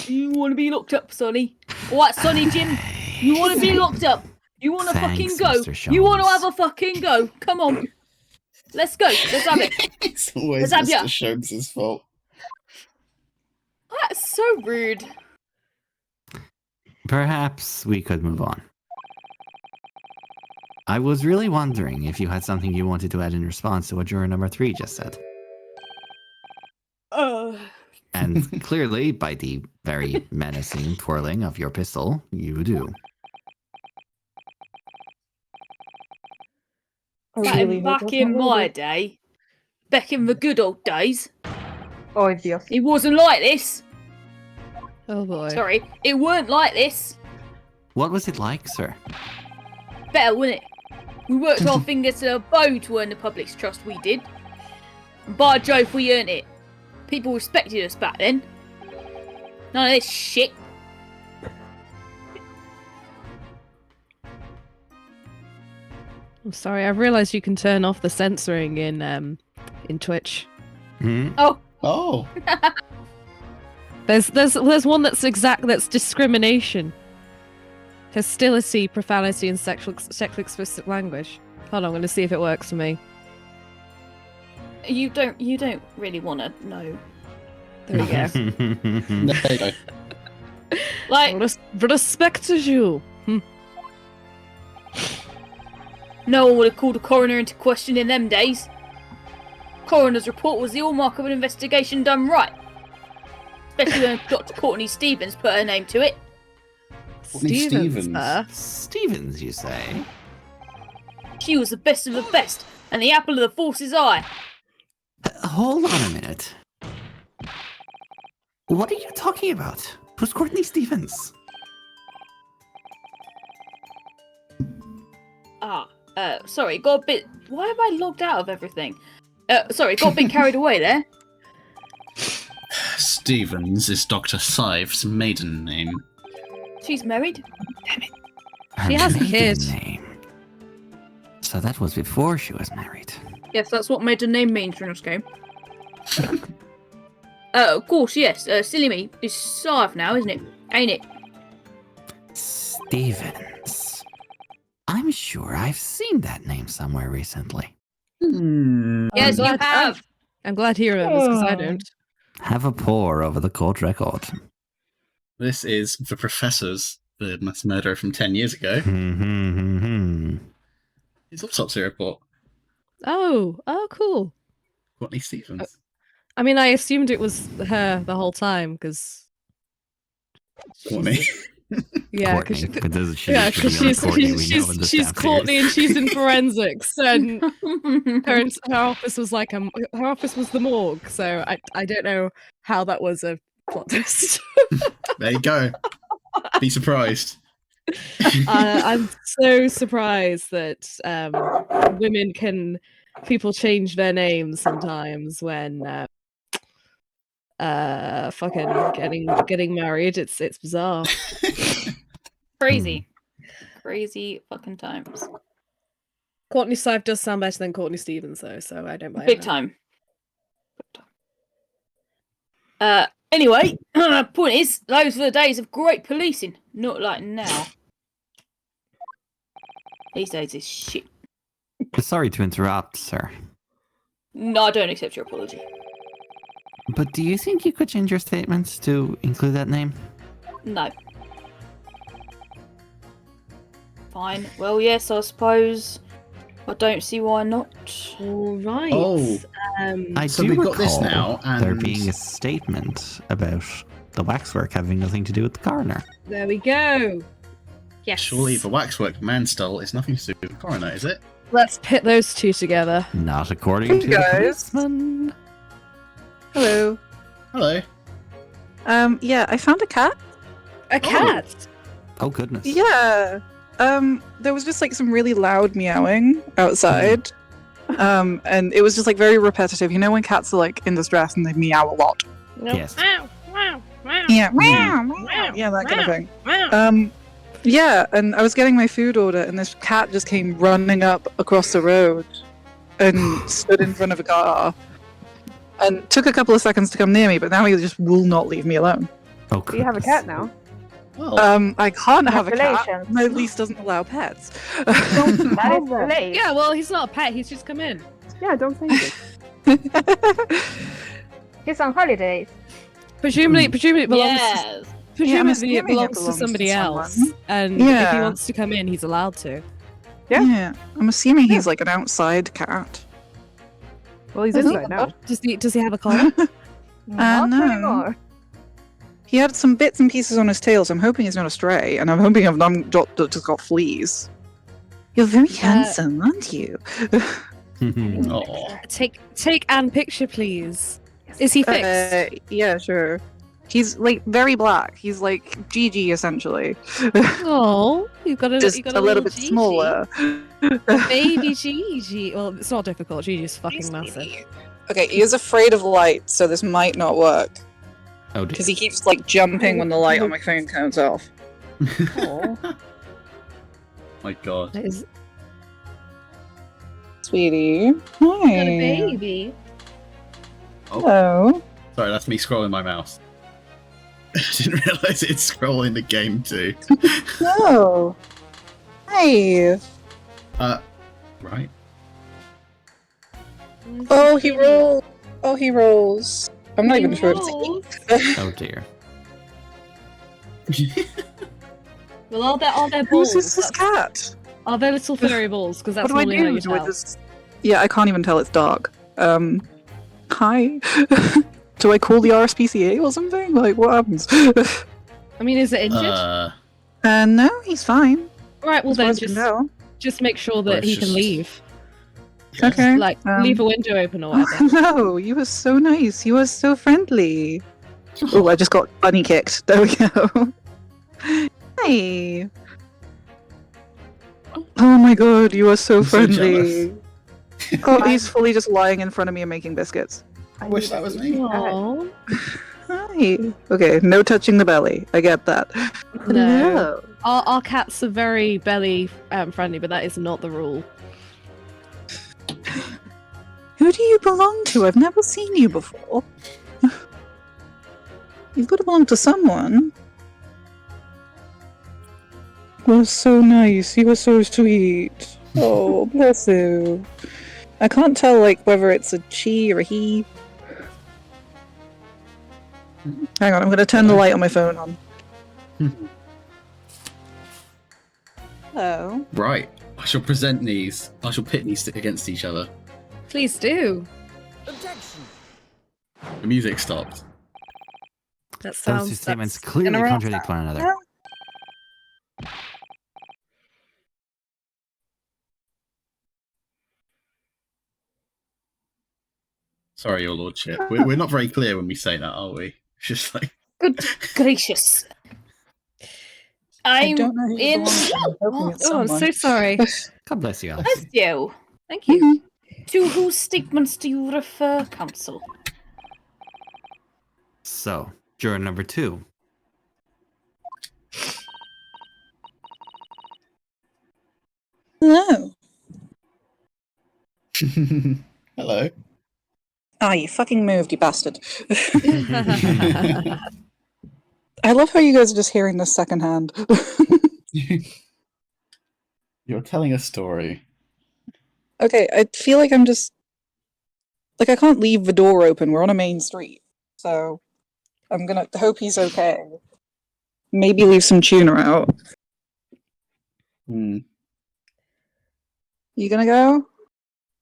You want to be locked up, Sonny? What, Sonny Jim? You want to be locked up? You want to fucking Thanks, go? Mr. You want to Sholmes. have a fucking go? Come on. Let's go. Let's have it. It's always Let's have Mr. Sholmes' fault. That's so rude. Perhaps we could move on. I was really wondering if you had something you wanted to add in response to what juror number 3 just said. And clearly, by the very menacing twirling of your pistol, you do. Back in my day, back in the good old days, Obvious. it wasn't like this. Oh boy. Sorry, it weren't like this. What was it like, sir? Better, wasn't it? We worked our fingers to the bone to earn the public's trust, we did. And by Jove, we earned it. People respected us back then. None of this shit. I'm sorry, I've realised you can turn off the censoring in Twitch. Hmm? Oh, There's one that's discrimination. Hostility, profanity, and sexually explicit language. Hold on, I'm going to see if it works for me. You don't really want to know. There we go. there you go. Like, Respect to you. no one would have called a coroner into question in them days. Coroner's report was the hallmark of an investigation done right. Especially when Dr. Courtney Stevens put her name to it. Stevens. Stevens, you say? She was the best of the best, and the apple of the force's eye. Hold on a minute. What are you talking about? Who's Courtney Stevens? Sorry, got a bit. Why am I logged out of everything? Sorry, got a bit carried away there. Stevens is Dr. Scythe's maiden name. She's married. Damn it. She has a maiden kid. name. So that was before she was married. Yes, that's what maiden name means in this game. Of course, yes. Silly me. It's Scythe now, isn't it? Ain't it? Stevens. I'm sure I've seen that name somewhere recently. Yes, you glad- have. I'm glad he remembers because I don't. Have a pore over the court record. This is the professor's, the mass murderer from 10 years ago. His autopsy report. Oh, cool. Courtney Stevens. I mean, I assumed it was her the whole time because. Courtney. Yeah, Courtney. because It doesn't- she yeah, should because be on the Courtney we know in the she's staff Courtney series. and she's in forensics, and her office was like her office was the morgue. So I don't know how that was a plot twist. There you go. Be surprised. I'm so surprised that people change their names sometimes when fucking getting married. It's bizarre. Crazy. Crazy fucking times. Courtney Scythe does sound better than Courtney Stevens though, so I don't buy Big that. time. Anyway, point is, those were the days of great policing. Not like now. These days is shit. Sorry to interrupt, sir. No, I don't accept your apology. But do you think you could change your statements to include that name? No. Fine. Well, yes, I suppose. I don't see why not. All right. Oh. I So do we've got this recall now, there and- being a statement about the waxwork having nothing to do with the coroner. There we go. Yes. Surely the waxwork man stole is nothing to do with the coroner, is it? Let's pit those two together. Not according Hey, to the guys. policeman. Hello. Hello. Yeah, I found a cat. A cat. Oh goodness. Yeah. There was just like some really loud meowing outside. And it was just like very repetitive. You know when cats are like in distress and they meow a lot? Yes. Yeah. Meow, meow. Yeah, that kind of thing. Yeah, and I was getting my food order and this cat just came running up across the road and stood in front of a car. And took a couple of seconds to come near me, but now he just will not leave me alone. Oh, Do you have a cat now? Well, I can't have a cat. Congratulations. My lease doesn't allow pets. That is late. Yeah, well, he's not a pet. He's just come in. Yeah, don't say it. He's on holidays. Presumably it belongs. Yes. Presumably assuming it belongs to to somebody someone. else, and if he Yeah. wants to come in, he's allowed to. Yeah. I'm assuming he's like an outside cat. Well, he's Does he- inside now. Does he have a collar? Not no. anymore. He had some bits and pieces on his tail, so I'm hoping he's not a stray, and I'm hoping I've not just got fleas. You're very handsome, aren't you? aw. Take Anne picture, please. Is he fixed? Yeah, sure. He's like very black. He's like Gigi essentially, Oh, you've got a just you got a little bit Gigi. smaller. Baby Gigi. Well, it's not difficult. Gigi's fucking He's massive. sweetie. Okay, he is afraid of light, so this might not work Oh because dear. he keeps like jumping when the light on my phone comes off. My God. That is Sweetie, got hi. a baby. Hello. Sorry, that's me scrolling my mouse. I didn't realise it'd scroll in the game too. Oh. Hey. Right. Oh, he rolls. Oh, he rolls. I'm not even sure it's Oh dear. Well, are there Who's balls? this cat? Are there little furry balls? Because that's What do I normally how do? you Do I tell. just... Yeah, I can't even tell it's dark. Hi. Do I call the RSPCA or something? Like, what happens? I mean, is it injured? No, he's fine. Right. Well, As far then as I can tell. just make sure Well, that it's he can just- leave. Okay. Like, leave a window open or whatever. No, you were so nice. You were so friendly. Oh, I just got bunny kicked. There we go. Hi. Oh Oh my god, you are so I'm so friendly. Oh, he's fully just lying in front of me and making biscuits. I wish that was me. Aw. Hi. Okay, no touching the belly. I get that. No. Our cats are very belly friendly, but that is not the rule. Who do you belong to? I've never seen you before. You've got to belong to someone. You're so nice. You were so sweet. Oh, bless you. I can't tell, like, whether it's a she or a he. Hang on, I'm gonna turn the light on my phone on. Hello. Right. I shall present these. I shall pit these against each other. Please do. The music stopped. That Those sounds. two statements that's clearly gonna roll contradict one another. Sorry, Your Lordship. We're not very clear when we say that, are we? It's just like. Good gracious. I'm don't know who you in. belong to. I'm hoping it's Oh, I'm someone. so sorry. God bless you, Alex. Bless you. Thank you. To whose statements do you refer, Counsel? So, juror number 2. Hello. Hello. Ah, you fucking moved, you bastard. I love how you guys are just hearing this secondhand. You're telling a story. Okay, I feel like I'm just... Like, I can't leave the door open. We're on a main street. So, I'm gonna hope he's okay. Maybe leave some tuner out. Hmm. You gonna go?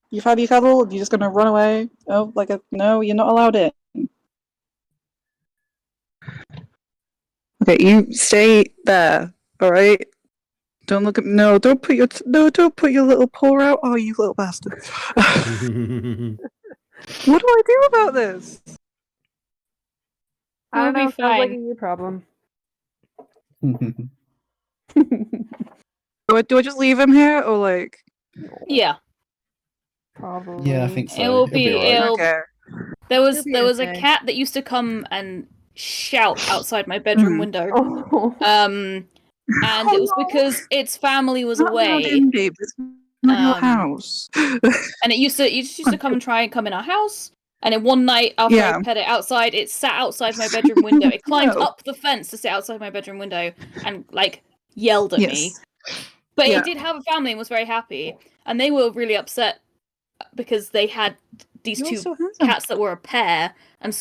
You've had your cuddle? You just gonna run away? Oh, like a... No, you're not allowed in. Okay, you stay there, alright? Don't look at... No, don't put your... No, don't put your little paw out. Oh, you little bastard. What do I do about this? I don't We'll know. be Sounds like a fine. you problem. Do I just leave him here, or like... Yeah. Probably. Yeah, I think so. It'll be. all right. It'll. Okay. There was He'll be a okay. cat that used to come and shout outside my bedroom window. Oh. And it was because its family was Not allowed away, in, babe. This is not your Um, house. and it just used to come and try and come in our house. And then one night after Yeah. I pet it outside, it sat outside my bedroom window. It climbed No. up the fence to sit outside my bedroom window and like yelled at me. Yes. But Yeah. it did have a family and was very happy. And they were really upset because they had these You're two so handsome. cats that were a pair, and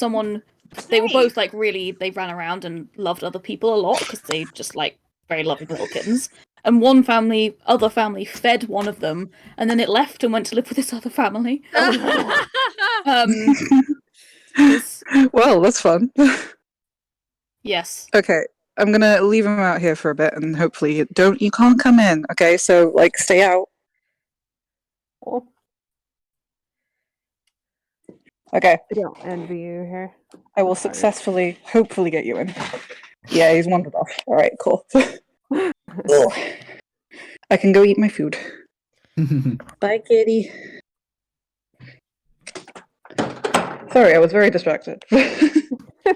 they were both like really, they ran around and loved other people a lot because they just like very loving little kittens. And other family fed one of them, and then it left and went to live with this other family. Well, that's fun. Yes. Okay, I'm gonna leave him out here for a bit, and hopefully you can't come in. Okay, so like stay out. Okay, I don't envy you here. I will successfully, hopefully, get you in. Yeah, he's wandered off. All right, cool. Ugh. I can go eat my food. Bye, kitty. Sorry, I was very distracted.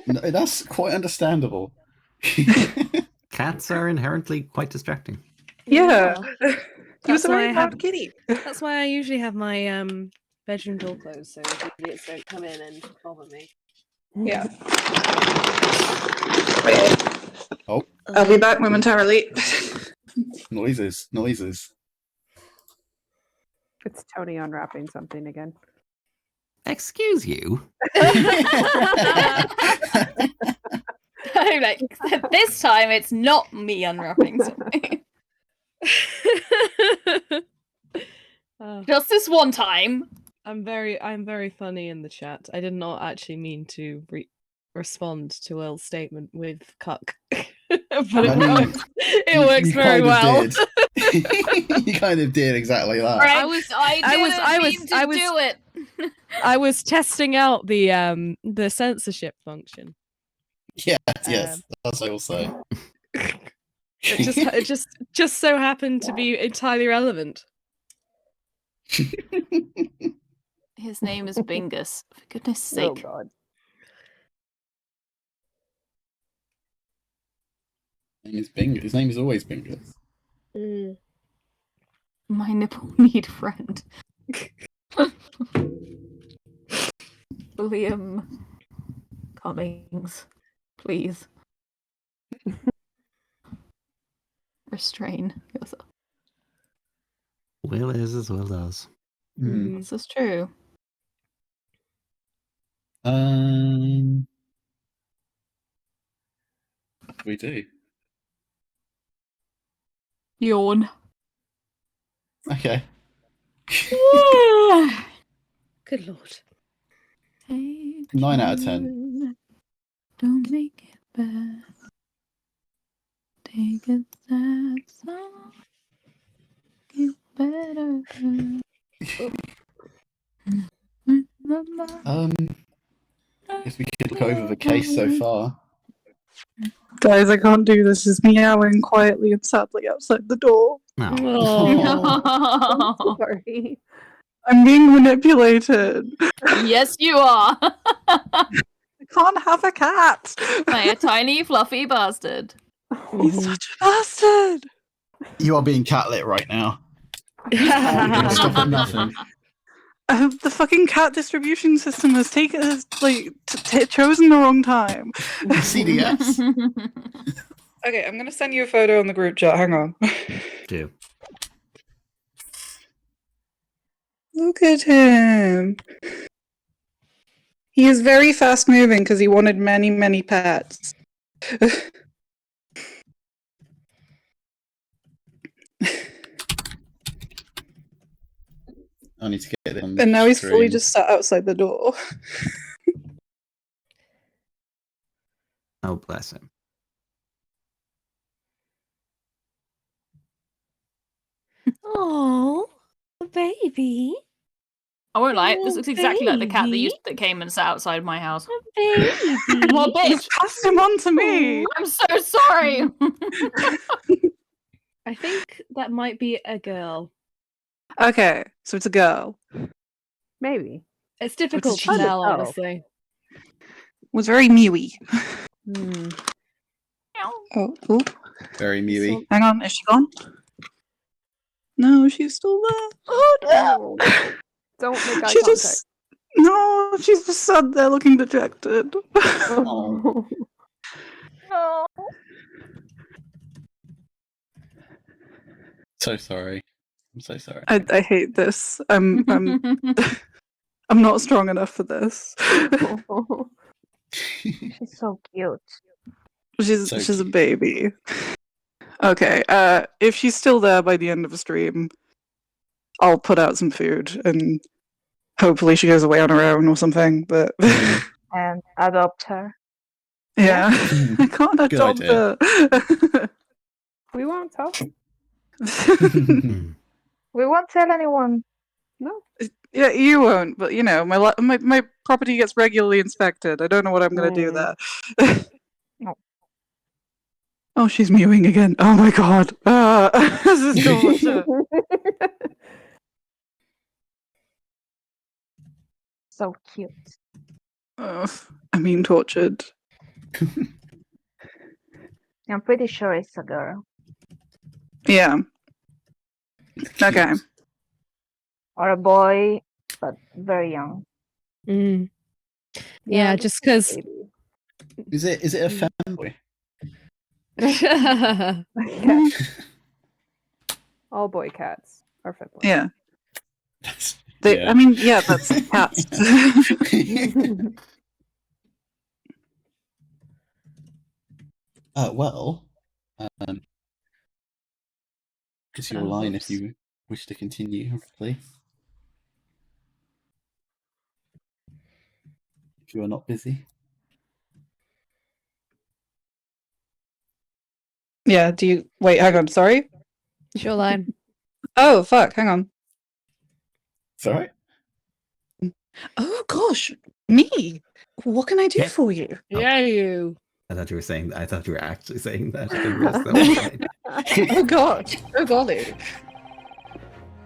No, that's quite understandable. Cats are inherently quite distracting. Yeah. He was That's a why very I loud have- kitty. That's why I usually have my bedroom door closed so idiots don't come in and bother me. Yeah. Oh, I'll be back momentarily. noises. It's Tony unwrapping something again. Excuse you? I'm like, this time it's not me unwrapping something. Oh, Just this one time. I'm very funny in the chat. I did not actually mean to respond to Earl's statement with cuck. But I mean, it works you very kind of well. did. You kind of did exactly that. Right? I was do it. I was testing out the censorship function. Yes, that's what I will say. It just so happened to be entirely relevant. His name is Bingus. For goodness Oh sake. god. His name is always Bingus. My nipple need friend. William Cummings, please. Restrain yourself. Will is as well does. This is true. We do. Yawn. Okay. Good lord. 9 out of 10. Don't make it bad. Take a sad song. You better. Guess we could look over the case so far. Guys, I can't do this. He's meowing quietly and sadly outside the door. No. Oh. Sorry. I'm being manipulated. Yes, you are. I can't have a cat. By a tiny, fluffy bastard. He's such a bastard. You are being catlit right now. You're stop at nothing. The fucking cat distribution system has chosen the wrong time. CDS. Okay, I'm gonna send you a photo in the group chat. Hang on. Do. Look at him. He is very fast moving because he wanted many, many pets. I need to get it on. And now he's fully screen. just sat outside the door. Oh, bless him. Oh, baby. I won't lie, this Oh, looks exactly like the cat baby. that came and sat outside my house. Baby. Well, bitch! Passed him on to me. I'm so sorry! I think that might be a girl. Okay, so it's a girl. Maybe. It's difficult to she? tell, Oh. honestly. Was very mewy. Meow. Oh, Very mewy. hang on, is she gone? No, she's still there. Oh no! Don't make eye She contact. just no, she's just sat there looking dejected. Oh. No. So sorry. I'm so sorry. I hate this. I'm not strong enough for this. She's so cute. She's So a cute. baby. Okay, if she's still there by the end of the stream, I'll put out some food and hopefully she goes away on her own or something. But And adopt her. yeah, I can't Good adopt idea. her. We won't tell. Hmm. We won't tell anyone. No. Yeah, you won't. But you know, my property gets regularly inspected. I don't know what I'm gonna do there. No. Oh, she's mewing again. Oh my god. This is too much. So cute. I'm being tortured. I'm pretty sure it's a girl. Yeah. Okay. Or a boy, but very young. Yeah, just because. Baby. Is it a fanboy? Yeah. All boy cats are femboys. Yeah. Yeah. I mean, yeah, that's cats. Well, it's your line if Oops. you wish to continue, hopefully. If you are not busy. Yeah, do you wait, hang on, sorry? Your line. Oh fuck, hang on. It's alright. Oh gosh, me. What can I do Yeah. for you? Yeah, you. I thought you were actually saying that. I didn't realize that was right. Oh god. Oh golly.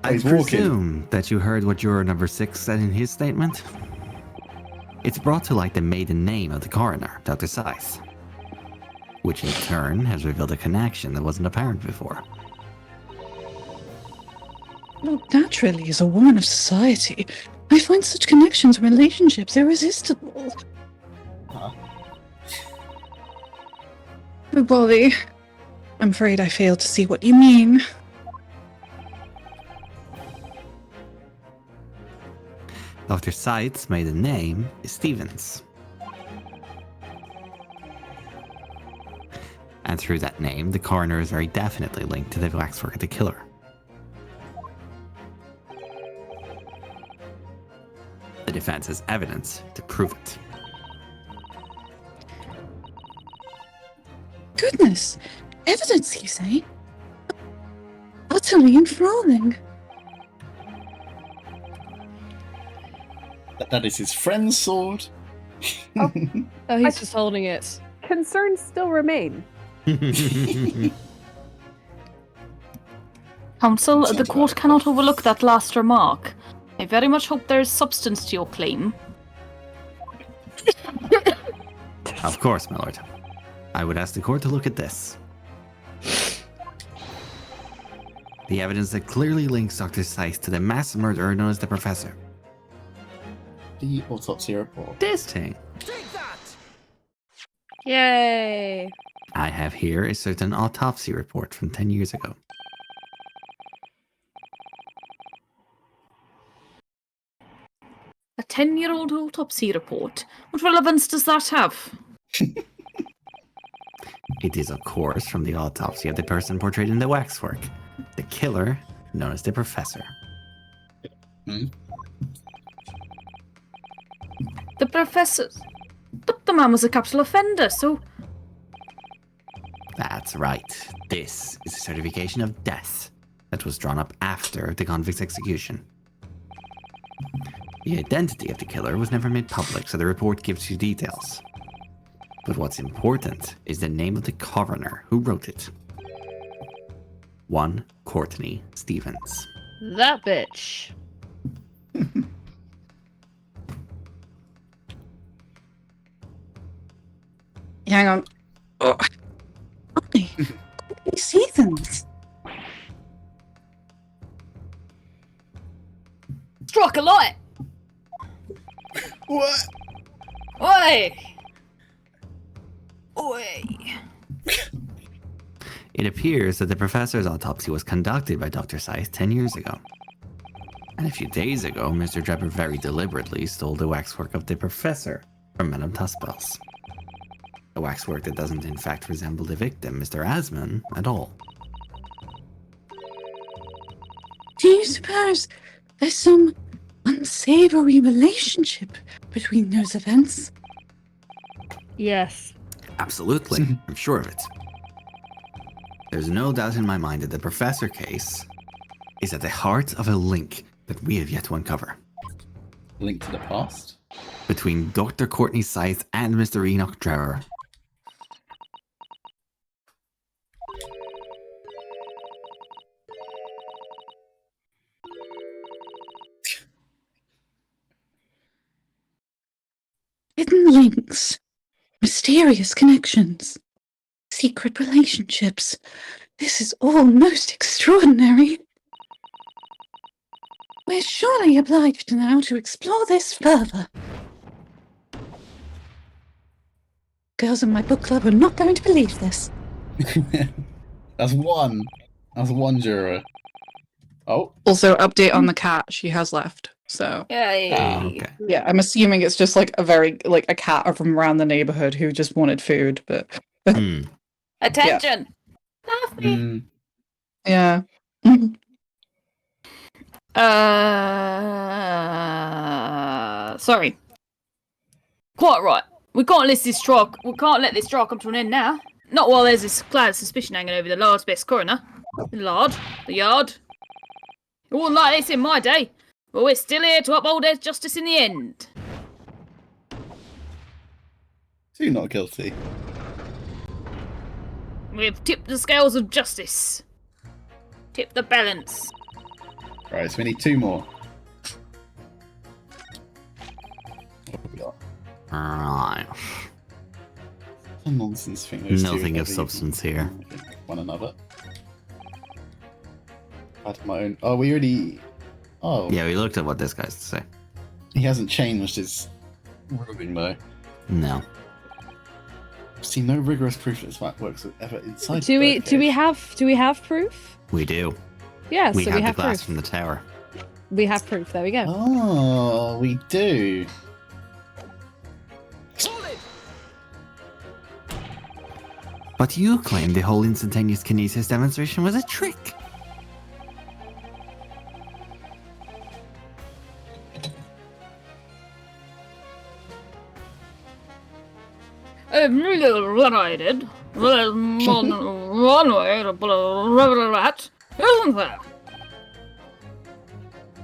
I He's walking. presume that you heard what juror number 6 said in his statement. It's brought to light the maiden name of the coroner, Dr. Scythe, which in turn has revealed a connection that wasn't apparent before. Well, naturally, as a woman of society, I find such connections and relationships irresistible. But Wally, I'm afraid I fail to see what you mean. Dr. Scythe's maiden name is Stevens. And through that name, the coroner is very definitely linked to the waxwork of the killer. The defense has evidence to prove it. Goodness! Evidence, you say? Utterly enthralling. That is his friend's sword. Oh, he's just holding it. Concerns still remain. Counsel, the court cannot overlook that last remark. I very much hope there is substance to your claim. Of course, my lord. I would ask the court to look at this. The evidence that clearly links Dr. Scythe to the mass murderer known as the Professor. The autopsy report. This thing. Yay! I have here a certain autopsy report from 10 years ago. A 10-year-old autopsy report? What relevance does that have? It is, of course, from the autopsy of the person portrayed in the waxwork, the killer known as the Professor. The Professor... But the man was a capital offender, so... That's right. This is a certification of death that was drawn up after the convict's execution. The identity of the killer was never made public, so the report gives you details. But what's important is the name of the coroner who wrote it. One Courtney Stevens. That bitch. Hang on. Oh. Okay. Seasons. Struck a light! What? Oi! Oi! It appears that the professor's autopsy was conducted by Dr. Scythe 10 years ago. And a few days ago, Mr. Drebber very deliberately stole the waxwork of the professor from Madame Tuspel's. A waxwork that doesn't in fact resemble the victim, Mr. Asman, at all. Do you suppose there's some unsavory relationship between those events? Yes. Absolutely, I'm sure of it. There's no doubt in my mind that the professor case is at the heart of a link that we have yet to uncover. Link to the past? Between Dr. Courtney Scythe and Mr. Enoch Drebber. Hidden links, mysterious connections, secret relationships. This is all most extraordinary. We're surely obliged now to explore this further. Girls in my book club are not going to believe this. That's one. That's one juror. Oh. Also, update on the cat. She has left. So Yay! Okay. yeah, I'm assuming it's just like a cat from around the neighborhood who just wanted food. But Attention! Love me! yeah, Sorry. Quite right. We can't let this trial come to an end now. Not while there's this cloud of suspicion hanging over the lard's best coroner. The yard. It wasn't like this in my day. But we're still here to uphold their justice in the end. Two not guilty. We've tipped the scales of justice. Tip the balance. Right, so we need 2 more. What have we got? Right. A nonsense thing. Those 2 Nothing of heavy substance here. One another. I had my own. Oh, we already. Oh. Yeah, we looked at what this guy's to say. He hasn't changed his ruling though. No. See, no rigorous proof that this works ever inside. Do we have proof? We do. Yeah, We so have we the have glass proof. from the tower. We have proof. There we go. Oh, we do. But you claim the whole instantaneous kinesis demonstration was a trick. What I did. There's more than one way to pull a rubber rat, isn't there?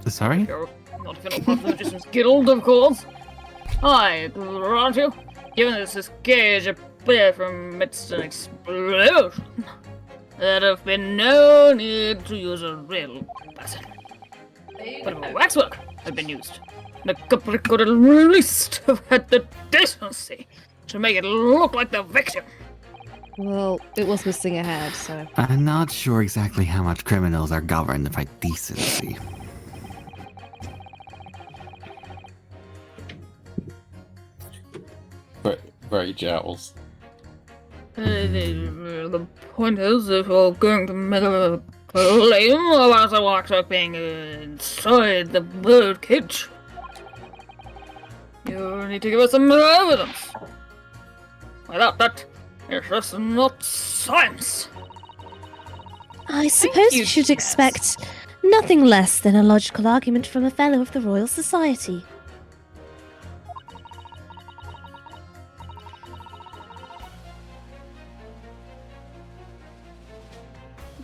Sorry? You're not going to Magician's Guild, of course. I grant you, given this cage appeared from amidst an explosion, there'd have been no need to use a real person. But if waxwork had been used, the culprit could at least have had the decency to make it look like the victim. Well, it was missing a head, so. I'm not sure exactly how much criminals are governed by decency. Very jowls. The point is, if you're going to make a claim about the waxwork being inside the bird cage, you need to give us some evidence. Without that, it's just not science. I suppose you, you should Jazz. expect nothing less than a logical argument from a fellow of the Royal Society.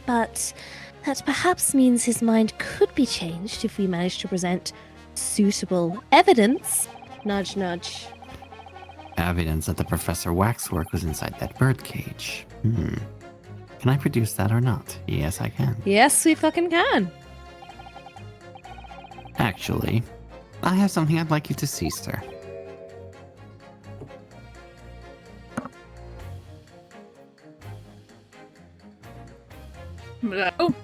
But that perhaps means his mind could be changed if we manage to present suitable evidence. Nudge, nudge. Evidence that the Professor Waxwork was inside that birdcage. Can I produce that or not? Yes, I can. Yes, we fucking can. Actually, I have something I'd like you to see, sir. No.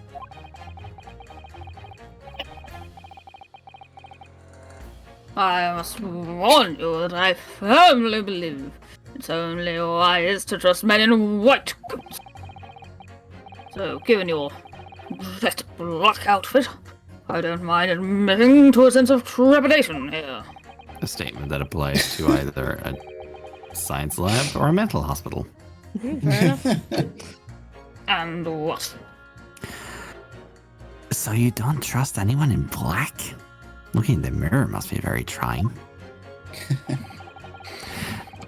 I must warn you that I firmly believe it's only wise to trust men in white coats. So, given your jet black outfit, I don't mind admitting to a sense of trepidation here. A statement that applies to either a science lab or a mental hospital. Fair enough. And what? So you don't trust anyone in black? Looking in the mirror must be very trying.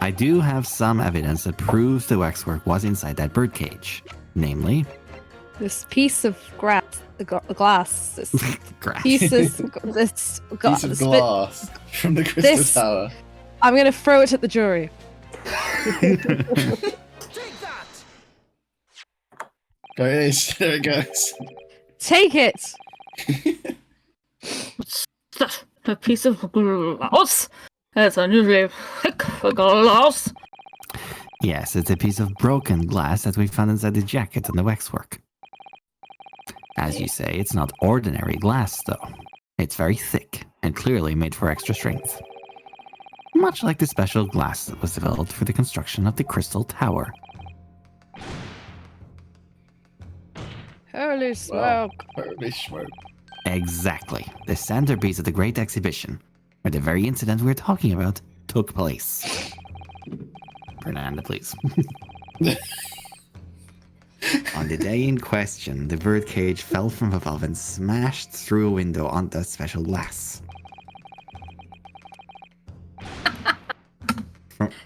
I do have some evidence that proves the waxwork was inside that birdcage. Namely, This piece of glass. This grass. piece Piece of glass from the Crystal This- Tower. I'm gonna throw it at the jury. There it goes. Take it. What's that? A piece of glass? That's unusually thick for glass. Yes, it's a piece of broken glass that we found inside the jacket and the waxwork. As you say, it's not ordinary glass, though. It's very thick and clearly made for extra strength. Much like the special glass that was developed for the construction of the Crystal Tower. Holy smoke. Holy smoke. Exactly. The centerpiece of the Great Exhibition, where the very incident we're talking about took place. Fernanda, please. On the day in question, the birdcage fell from above and smashed through a window onto special glass.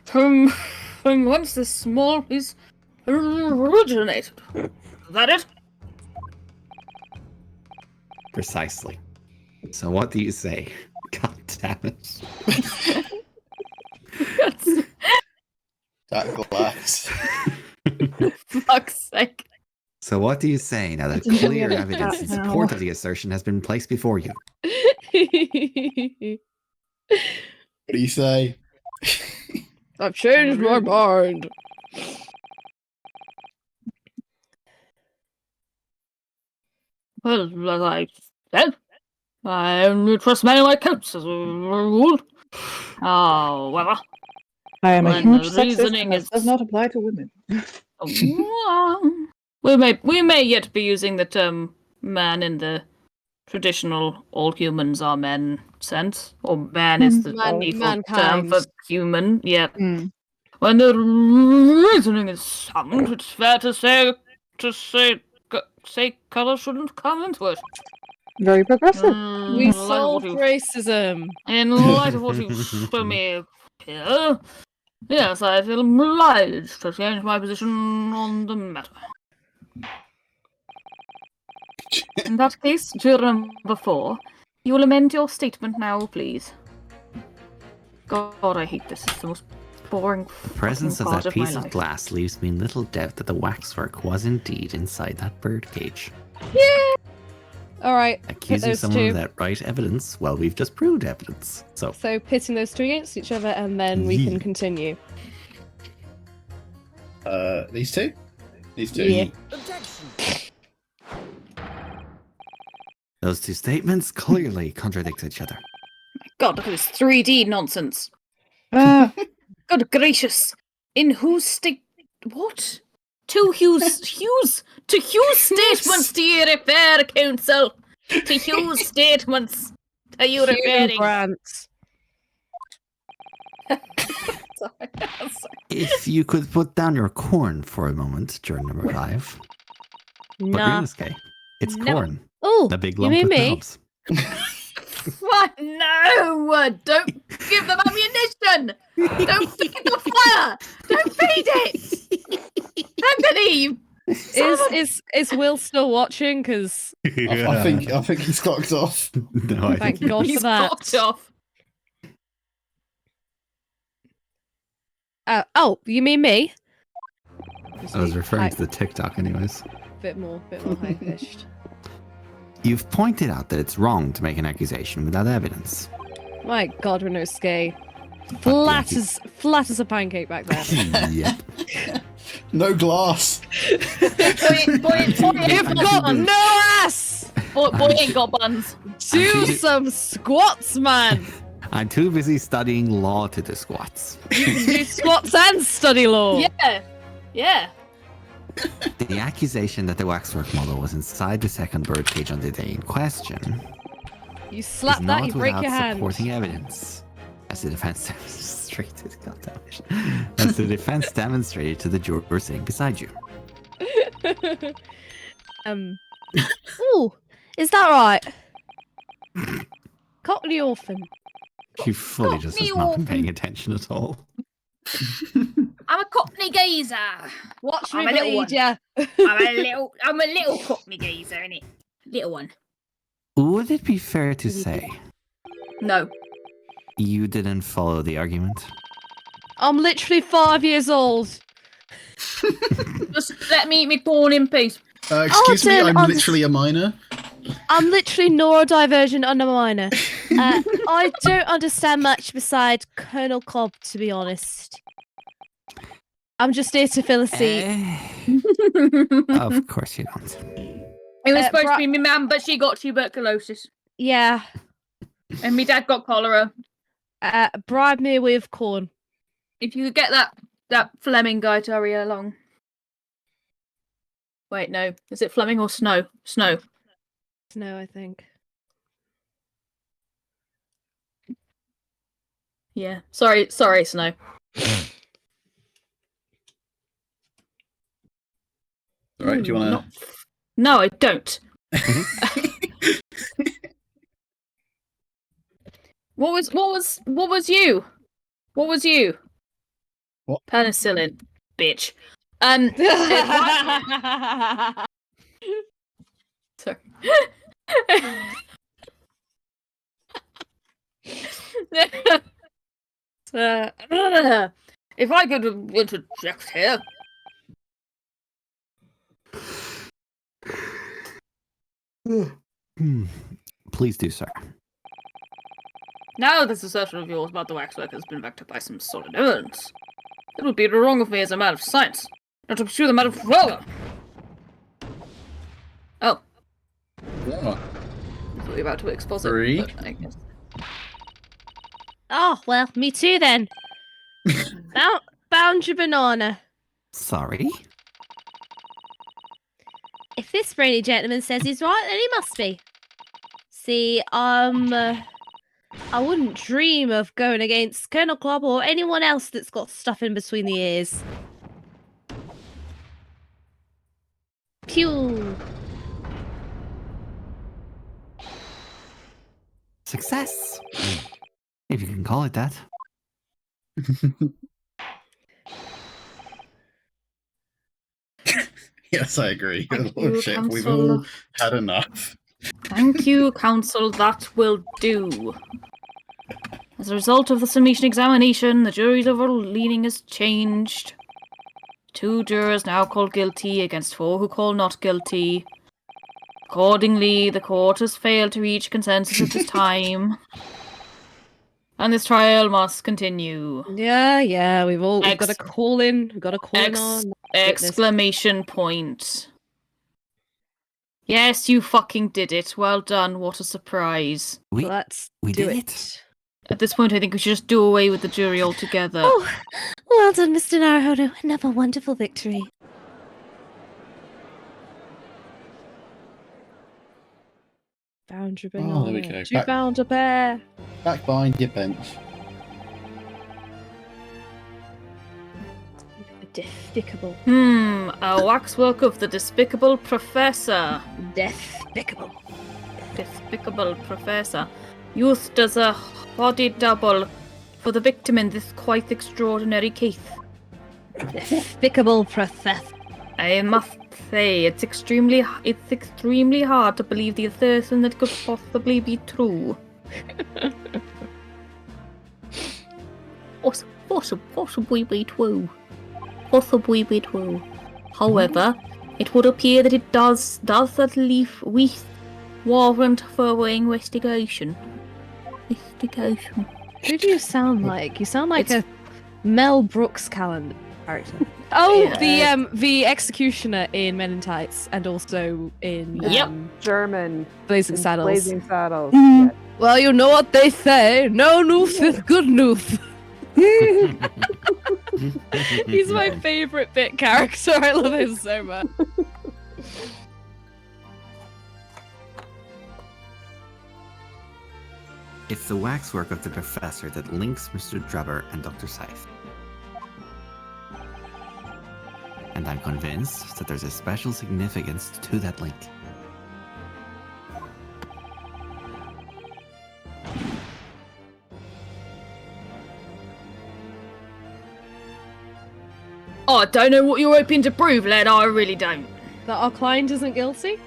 From whence this small piece originated. Is that it? Precisely. So what do you say? God damn it. That glass. fuck's sake. So what do you say now that It's clear really evidence in bad now. support of the assertion has been placed before you? What do you say? I've changed my mind. Well, as I said, I only trust men like coats as a rule. However, I am a when huge the sexist, reasoning and this is does not apply to women. we may yet be using the term man in the traditional all humans are men sense, or man is the default term for human. Yeah. Mm. When the reasoning is sound, it's fair to say colour shouldn't come into it. Very progressive. We solved racism. In light of what you show me here, yes, I feel obliged to change my position on the matter. In that case, juror number 4, you will amend your statement now, please. God, I hate this. It's the most boring The presence of part that piece my of life. glass leaves me in little doubt that the waxwork was indeed inside that birdcage. Yeah. All right. Accusing those someone two. of that right evidence, well, we've just proved evidence. So, So pitting those two against each other, and then we can continue. These two? These two? Yeah. those two statements clearly contradict each other. God, look at this 3D nonsense. Ah, Good gracious. In whose state... What? To Hugh's statements do you refer, counsel? To Hugh's statements are you Hugh referring? Grant. Sorry. If you could put down your corn for a moment, juror number 5. What Nah. Grinisque? It's No. corn. Oh, The big you lump mean with me? knobs. What? No! Don't give them ammunition! Don't stick it to fire! Don't feed it! Anthony! Is Will still watching? Because I think he's clocked off. No, I thank think God He's for that. fucked off. Oh, you mean me? I was referring to the TikTok anyways. Bit more high pitched. You've pointed out that it's wrong to make an accusation without evidence. My God, Renosuke. Flat as a pancake back there. Yep. No glass. Boy You've got no ass! boy ain't got buns. Do some squats, man! I'm too busy studying law to do squats. You can do squats and study law. Yeah. Yeah. The accusation that the waxwork model was inside the second birdcage on the day in question You is slap that, not you break without your hand. supporting evidence, as the defense demonstrated. As the defense demonstrated to the juror sitting beside you. Ooh, is that right? Cockney orphan. He fully just has not been paying attention at all. I'm a Cockney geezer. Watch I'm me a little bleed, one. yeah. I'm a little Cockney geezer, innit? Little one. Would it be fair to say No. you didn't follow the argument? I'm literally 5 years old. Just let me eat me corn in peace. Excuse me, Alton, I'm literally a minor. I'm literally neurodivergent under minor. I don't understand much beside Colonel Cobb, to be honest. I'm just here to fill a seat. Of course you don't. It was supposed to be my mum, but she got tuberculosis. Yeah. And my dad got cholera. Bribe me with corn. If you could get that Fleming guy to hurry along. Wait, no. Is it Fleming or Snow? Snow. No, I think. Yeah. Sorry, Snow. Alright, do you want to... No, I don't. What was you? What was you? What? Penicillin, bitch. Sorry. If I could interject here, Please do, sir. Now this assertion of yours about the waxwork has been backed up by some solid evidence. It would be wrong of me as a man of science not to pursue the matter further. Oh. Yeah. I thought you were about to expose it, Three. but I guess. Oh, well, me too then. Bound your banana. Sorry? If this brainy gentleman says he's right, then he must be. See, I wouldn't dream of going against Colonel Club or anyone else that's got stuff in between the ears. Pew! Success! If you can call it that. Yes, I agree. Thank Your you, Lordship, we've Counsel. all had enough. Thank you, Counsel, that will do. As a result of the summation examination, the jury's overall leaning has changed. 2 jurors now call guilty against 4 who call not guilty. Accordingly, the court has failed to reach consensus at this time. And this trial must continue. Yeah, we've got to call in. We've got to call in on witness. Exclamation point. Yes, you fucking did it. Well done. What a surprise. Let's We do did it. At this point, I think we should just do away with the jury altogether. Oh, well done, Mr. Naruhodo. Another wonderful victory. Found your Oh, banana. there we go. You found a bear. Back behind your bench. Despicable. A waxwork of the despicable professor. Despicable. Despicable professor. Used as a body double for the victim in this quite extraordinary case. Despicable professor. I must say, it's extremely hard to believe the assertion that could possibly be true. Possibly be true. Possibly be true. However, it would appear that it does at least warrant further investigation. Who do you sound like? You sound like a Mel Brooks calendar character. Oh, Yeah. the executioner in Men in Tights, and also in German. Blazing Saddles. Blazing Saddles. Mm. Well, you know what they say. No news is good news. He's my favorite bit character. I love him so much. It's the waxwork of the professor that links Mr. Drubber and Dr. Scythe. And I'm convinced that there's a special significance to that link. Oh, I don't know what you're hoping to prove, lad. I really don't. That our client isn't guilty?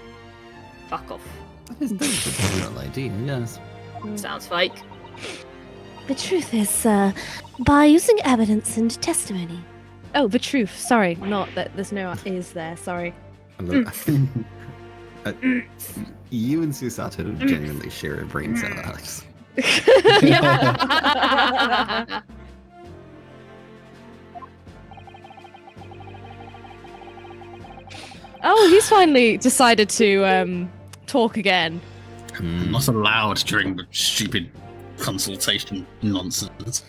Fuck off. That is the general idea, yes. Sounds fake. The truth is, by using evidence and testimony. Oh, the truth. Sorry, not that there's no is there. Sorry. You and Susato genuinely share a brain cell, Alex. Oh, he's finally decided to talk again. I'm not allowed during the stupid consultation nonsense.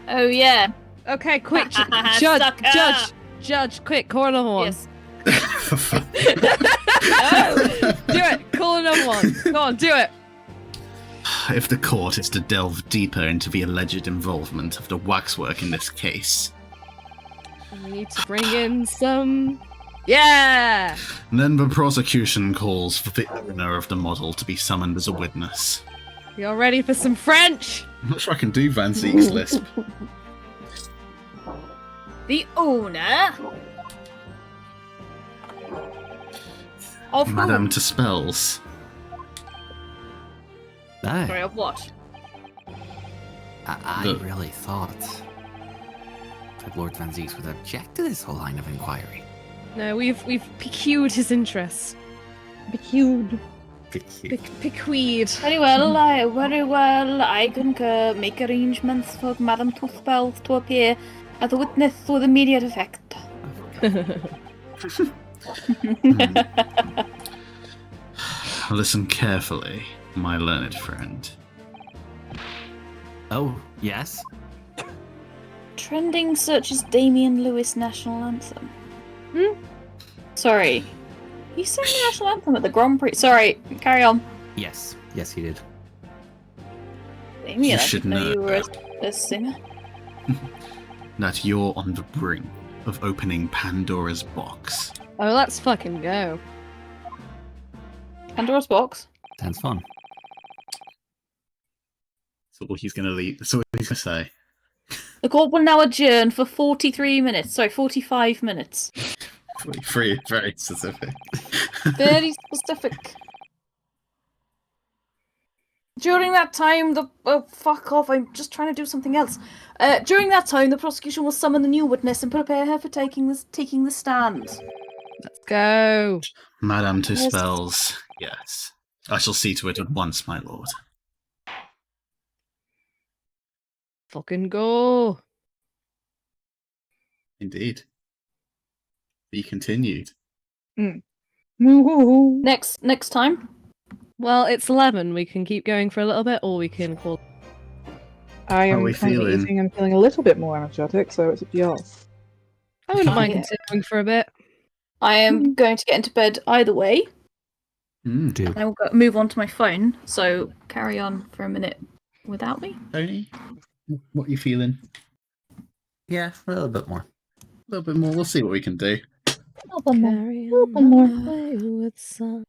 Oh, yeah. Okay, quick, Sucker! judge, quick, call another one. Yes. Do it, call another one. Go on, do it. If the court is to delve deeper into the alleged involvement of the waxwork in this case, We need to bring in some... Yeah! then the prosecution calls for the owner of the model to be summoned as a witness. You're ready for some French? I'm not sure I can do Van Zeek's lisp. The owner of Madame to spells. Sorry, of what? I really thought that Lord Van Zeeks would object to this whole line of inquiry. No, we've piqued his interest. Bequeathed. Bequeathed. Very well, I concur. Make arrangements for Madame Toothbells to appear as a witness with immediate effect. Listen carefully, my learned friend. Oh, yes? Trending searches Damian Lewis National Anthem. Sorry. You sang the National Anthem at the Grand Prix. Sorry, carry on. Yes. Yes, he did. Damian, You I should didn't know know you were a singer. That you're on the brink of opening Pandora's box. Oh, let's fucking go. Pandora's box. Sounds fun. That's all he's gonna leave. That's all he's gonna say. The court will now adjourn for 43 minutes. Sorry, 45 minutes. 43, very specific. Very specific. During that time, fuck off, I'm just trying to do something else. During that time, the prosecution will summon the new witness and prepare her for taking the stand. Let's go. Madame Tuspells, yes. I shall see to it at once, my lord. Fucking go. Indeed. Be continued. Next time. Well, it's 11. We can keep going for a little bit, or we can call. I How are am we currently feeling? eating and feeling a little bit more energetic, so it's up to y'all. I wouldn't mind Yeah. continuing for a bit. I am going to get into bed either way. Do. I will move on to my phone, so carry on for a minute without me. Tony, what are you feeling? Yeah, a little bit more. A little bit more. We'll see what we can do. Carry Little on more. my wayward son.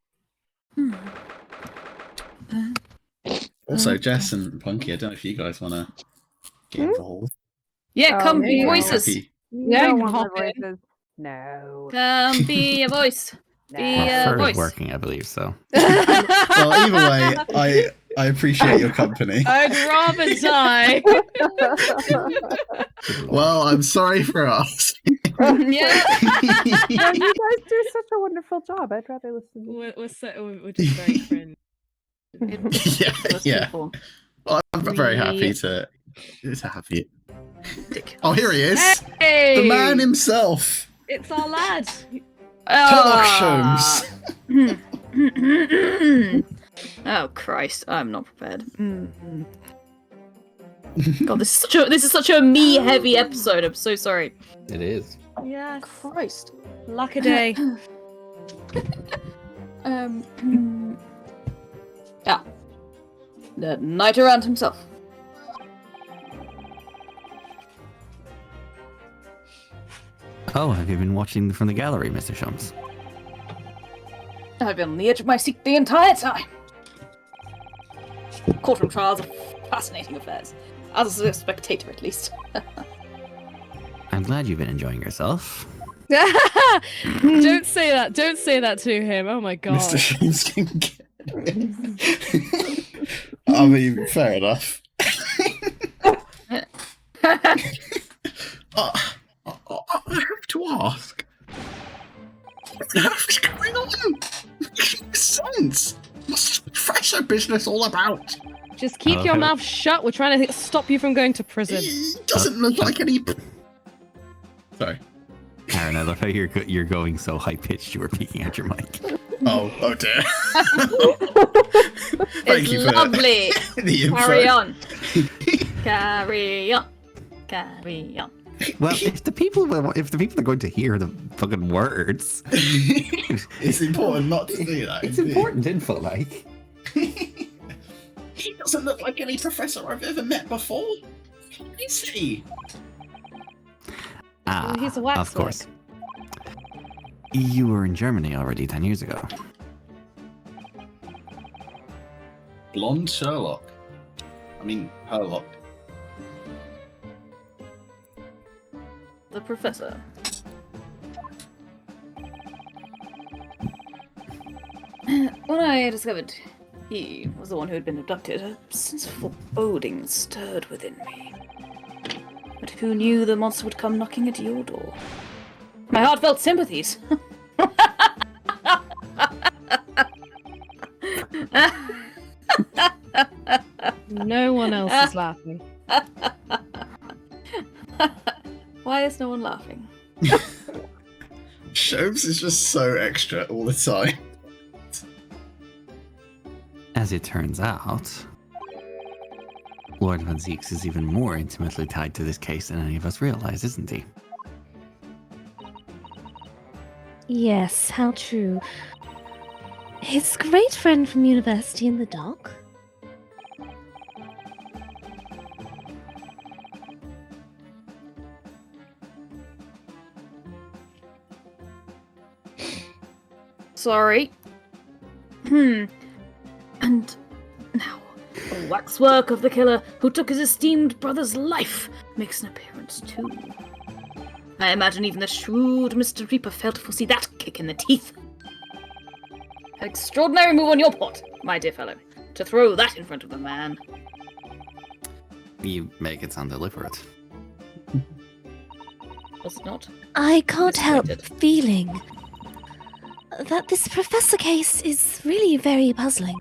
Also, Jess and Punky, I don't know if you guys want to get involved. Yeah, come yeah, be yeah. voices. Happy. Yeah, you No can one hop with in. voices. No. Come be a voice. Be a Third voice. working, I believe, so. Well, either way, I appreciate your company. I'd rather die. Well, I'm sorry for us. Yeah. No, you guys do such a wonderful job. I'd rather listen. We're just very friends. yeah. Well, I'm very happy to have you. Oh, here he is. Hey! The man himself. It's our lad. Sherlock Holmes. Oh Christ, I'm not prepared. God, this is such a me-heavy episode. I'm so sorry. It is. Yeah. Christ. Luck a day. Yeah. The knight around himself. Oh, have you been watching from the gallery, Mr. Shums? I've been on the edge of my seat the entire time. Courtroom trials are fascinating affairs. As a spectator, at least. I'm glad you've been enjoying yourself. Don't say that. Don't say that to him. Oh my god. Mr. Shums can get it. I mean, fair enough. I have to ask. What's going on? Makes sense. What's Professor business all about? Just keep your mouth shut. We're trying to stop you from going to prison. He doesn't look like any. Sorry. Aaron, I love how you're going so high pitched you were peeking at your mic. Oh dear. Thank It's you for lovely. the info. Carry on. Carry on. Carry on. Well, if the people are going to hear the fucking words, It's important not to do that. it's isn't it? important info, like. He doesn't look like any professor I've ever met before. Is he? Ah, he's a of waxwork. course. You were in Germany already 10 years ago. Blonde Sherlock. I mean, Herlock. The professor. When I discovered he was the one who had been abducted, a sense of foreboding stirred within me. But who knew the monster would come knocking at your door? My heartfelt sympathies. No one else is laughing. Why is no one laughing? Shoves is just so extra all the time. As it turns out, Lord Van Zeeks is even more intimately tied to this case than any of us realize, isn't he? Yes, how true. His great friend from university in the dock. Sorry. And now, the waxwork of the killer who took his esteemed brother's life makes an appearance too. I imagine even the shrewd Mr. Reaper failed to foresee that kick in the teeth. An extraordinary move on your part, my dear fellow, to throw that in front of the man. You make it sound deliberate. Was it not? I can't help Disappointed. feeling that this professor case is really very puzzling.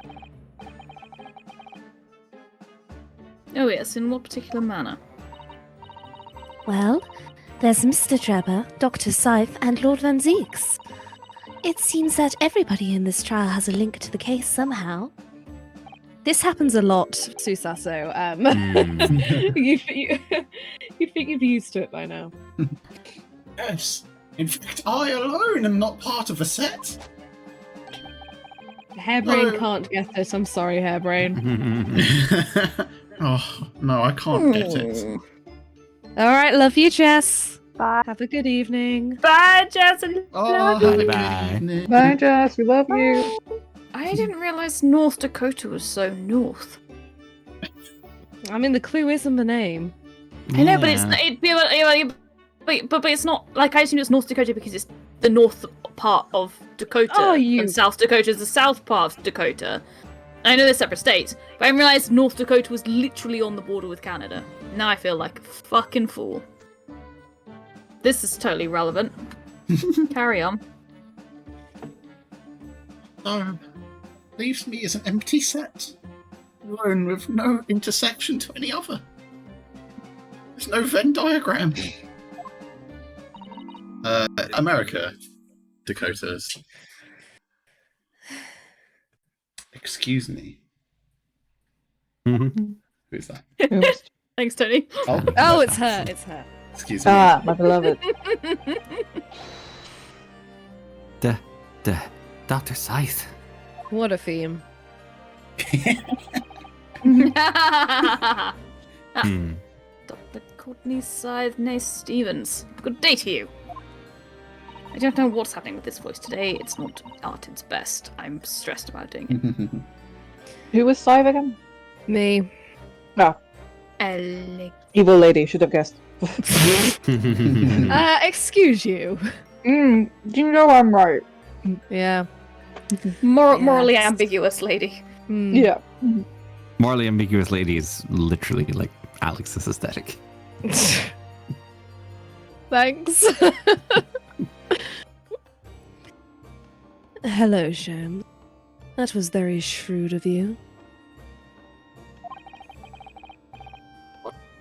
Oh yes, in what particular manner? Well, there's Mr. Trevor, Dr. Scythe, and Lord Van Zeeks. It seems that everybody in this trial has a link to the case somehow. This happens a lot, Susaso. You think you've used to it by now. Yes. In fact, I alone am not part of a set. Hairbrain No. can't get it. I'm sorry, Hairbrain. Oh, no, I can't get it. All right, love you, Jess. Bye. Have a good evening. Bye, Jason. Oh, Bye-bye. Bye, Jess. We love you. I didn't realize North Dakota was so north. I mean, the clue is in the name. I know, but it's Yeah. but it's not like I assumed it's North Dakota because it's the north part of Dakota, Oh, you- and South Dakota is the south part of Dakota. I know they're separate states, but I didn't realize North Dakota was literally on the border with Canada. Now I feel like a fucking fool. This is totally relevant. Carry on. So, leaves me as an empty set, alone with no intersection to any other. There's no Venn diagram. America, Dakotas. Excuse me. Who's that? Oops. Thanks, Tony. Oh, it's her. It's her. Excuse me. Ah, my beloved. Dr. Scythe. What a theme. Dr. Courtney Scythe Nay Stevens. Good day to you. I don't know what's happening with this voice today. It's not at its best. I'm stressed about doing it. Who was Scythe again? Me. Oh, evil lady. Should have guessed. Excuse you. Do you know I'm right? Yeah. Morally Yes. ambiguous lady. Hmm. Yeah. Morally ambiguous lady is literally like Alex's aesthetic. Thanks. Hello, Sham. That was very shrewd of you.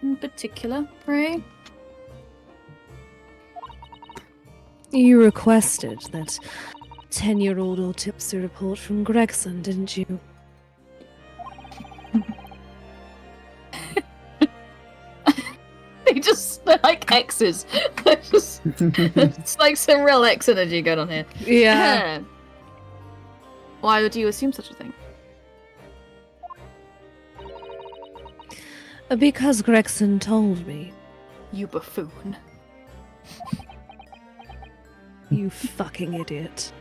In particular, pray? You requested that 10-year-old autopsy report from Gregson, didn't you? They're like X's. It's like some real X energy going on here. Yeah. Why would you assume such a thing? Because Gregson told me. You buffoon. You fucking idiot.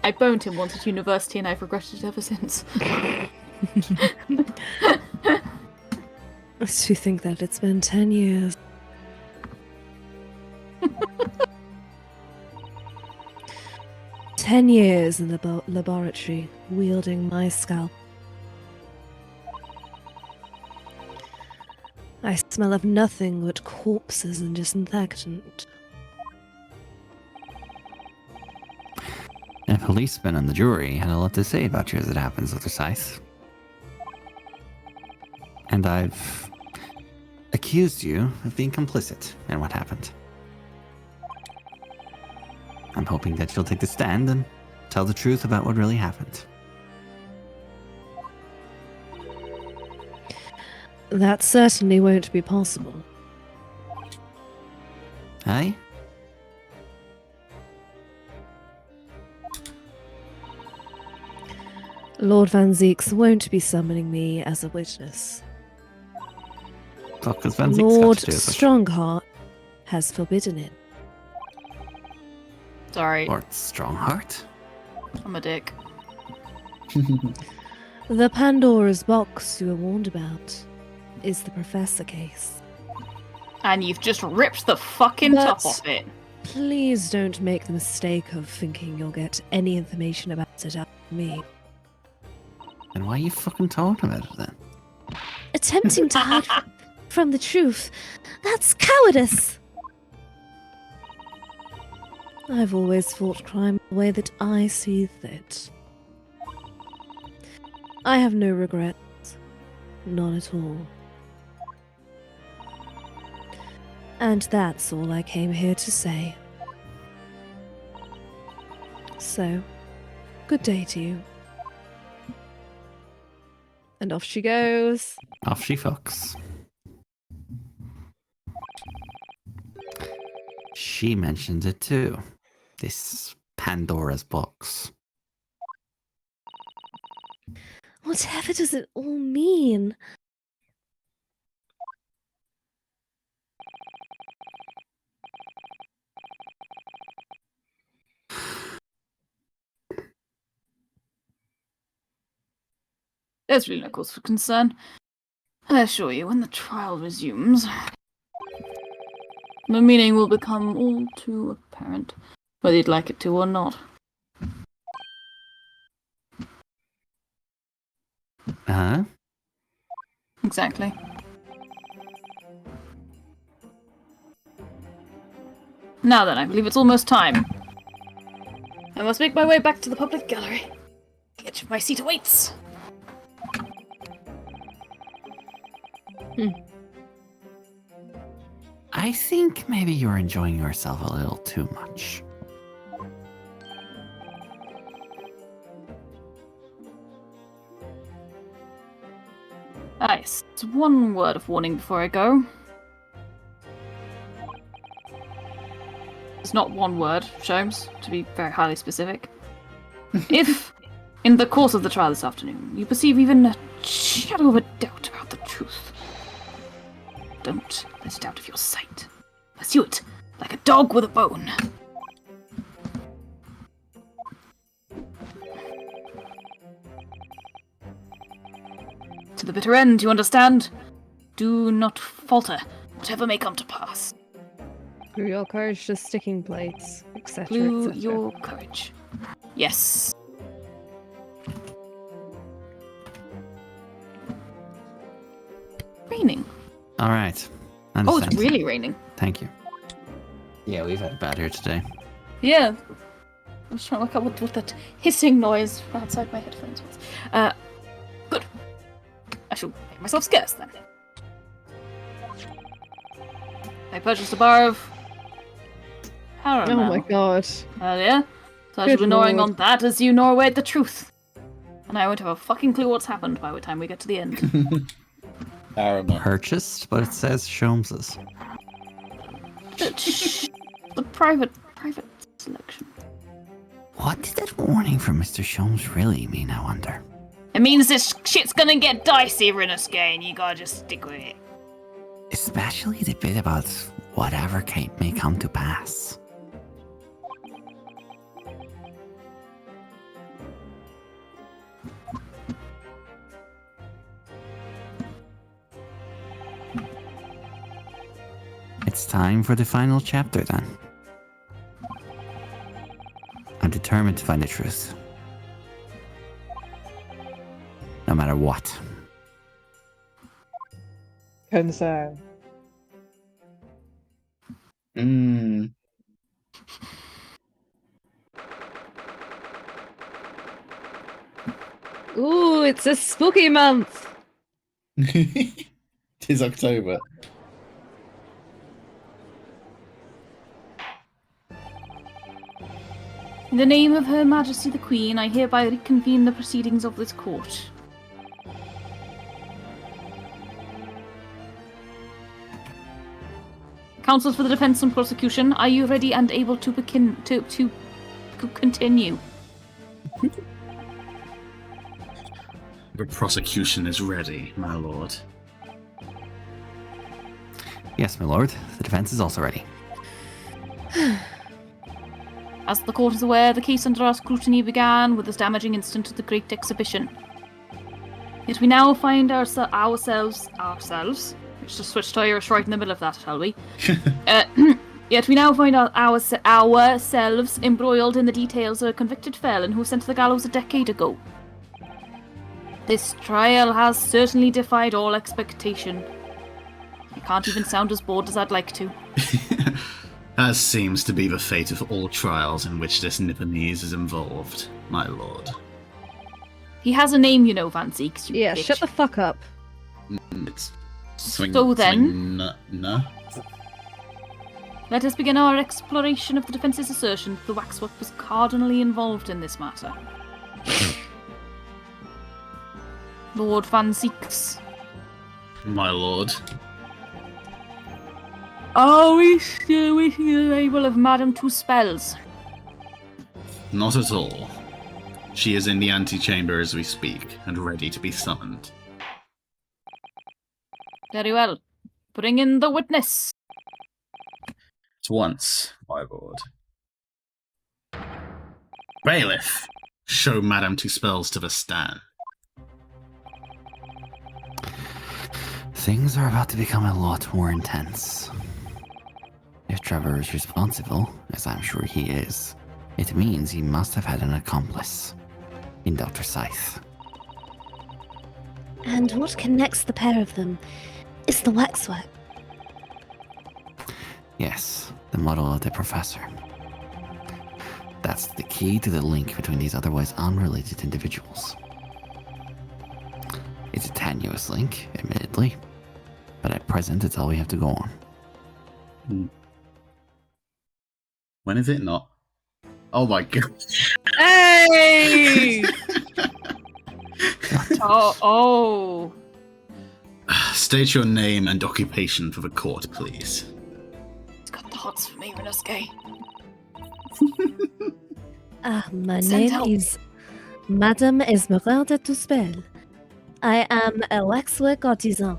I boned him once at university and I've regretted it ever since. To think that it's been 10 years. "10 years in the laboratory, wielding my scalp. I smell of nothing but corpses and disinfectant. A policeman and the jury had a lot to say about you as it happens, Dr. Scythe. And I've accused you of being complicit in what happened. I'm hoping that you'll take the stand and tell the truth about what really happened. That certainly won't be possible. Aye? Lord Van Zeeks won't be summoning me as a witness. Well, 'cause Van Ziek's Lord got to do it. Strongheart has forbidden it. Sorry, Lord Strongheart? I'm a dick. The Pandora's box you were warned about is the Professor case. And you've just ripped the fucking But- top off it. Please don't make the mistake of thinking you'll get any information about it out of me. And why are you fucking talking about it then? Attempting to hide from the truth, that's cowardice! I've always fought crime the way that I see fit. I have no regrets. None at all. And that's all I came here to say. So, good day to you. And off she goes. Off she fucks. She mentioned it too. This Pandora's box. Whatever does it all mean? There's really no cause for concern. I assure you, when the trial resumes, the meaning will become all too apparent, whether you'd like it to or not. Huh? Exactly. Now then, I believe it's almost time. I must make my way back to the public gallery. The edge of my seat awaits. I think maybe you're enjoying yourself a little too much. Yes, one word of warning before I go. It's not one word, Sholmes, to be very highly specific. If, in the course of the trial this afternoon, you perceive even a shadow of a doubt about the truth, don't let it out of your sight. Pursue it like a dog with a bone. To the bitter end, you understand? Do not falter, whatever may come to pass. Through your courage to sticking plates, etc. Glue etc. your courage. Yes. Raining. All right. Oh, it's Understand. really raining. Thank you. Yeah, we've had it bad here today. Yeah. I was trying to work out what that hissing noise outside my headphones was. Good. I shall make myself scarce then. I purchased a bar of caramel. Oh my god. Earlier, so I Good shall be gnawing lord. on that as you gnaw away at the truth. And I won't have a fucking clue what's happened by the time we get to the end. Paramount. Purchased, but it says Sholmes's. The private selection. What did that warning from Mr. Sholmes really mean, I wonder? It means this shit's gonna get dicey, Rinuska, and you gotta just stick with it. Especially the bit about whatever may come to pass. It's time for the final chapter then. I'm determined to find the truth. No matter what. Concern. Mm. Ooh, it's a spooky month. 'Tis October. In the name of Her Majesty the Queen, I hereby reconvene the proceedings of this court. Counsel for the defense and prosecution, are you ready and able to begin to continue? The prosecution is ready, my lord. Yes, my lord. The defense is also ready. As the court is aware, the case under our scrutiny began with this damaging incident at the Great Exhibition. Yet we now find ourselves... Let's just switch to Irish right in the middle of that, shall we? Yet we now find ourselves embroiled in the details of a convicted felon who was sent to the gallows a decade ago. This trial has certainly defied all expectation. I can't even sound as bored as I'd like to. As seems to be the fate of all trials in which this Nipponese is involved, my lord. He has a name, you know, Van Zeek. Yeah, bitch. shut the fuck up. It's swing, So then- no. Let us begin our exploration of the defence's assertion that the waxwork was cardinally involved in this matter. Lord Van Zeeks. My lord. Are we still waiting the arrival of Madame Two Spells? Not at all. She is in the antechamber as we speak, and ready to be summoned. Very well. Bring in the witness. At once, my lord. Bailiff, show Madame Two Spells to the stand. Things are about to become a lot more intense. If Trevor is responsible, as I'm sure he is, it means he must have had an accomplice in Dr. Scythe. And what connects the pair of them is the waxwork. Yes, the model of the professor. That's the key to the link between these otherwise unrelated individuals. It's a tenuous link, admittedly, but at present it's all we have to go on. When is it not? Oh my god. Hey! Oh. State your name and occupation for the court, please. It's got the hots for me, Renosuke. My Send name help. is Madame Esmeralda Tuspel. I am a waxwork artisan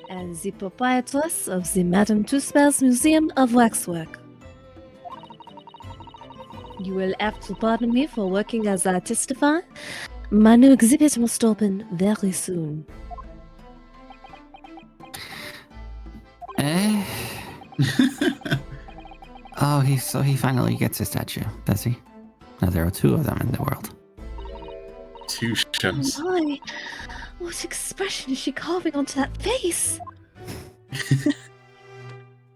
and the proprietress of the Madame Tuspel's Museum of Waxwork. You will have to pardon me for working as I testify. My new exhibit must open very soon. Oh, he finally gets a statue, does he? Now there are two of them in the world. Two shows. Oh my! What expression is she carving onto that face?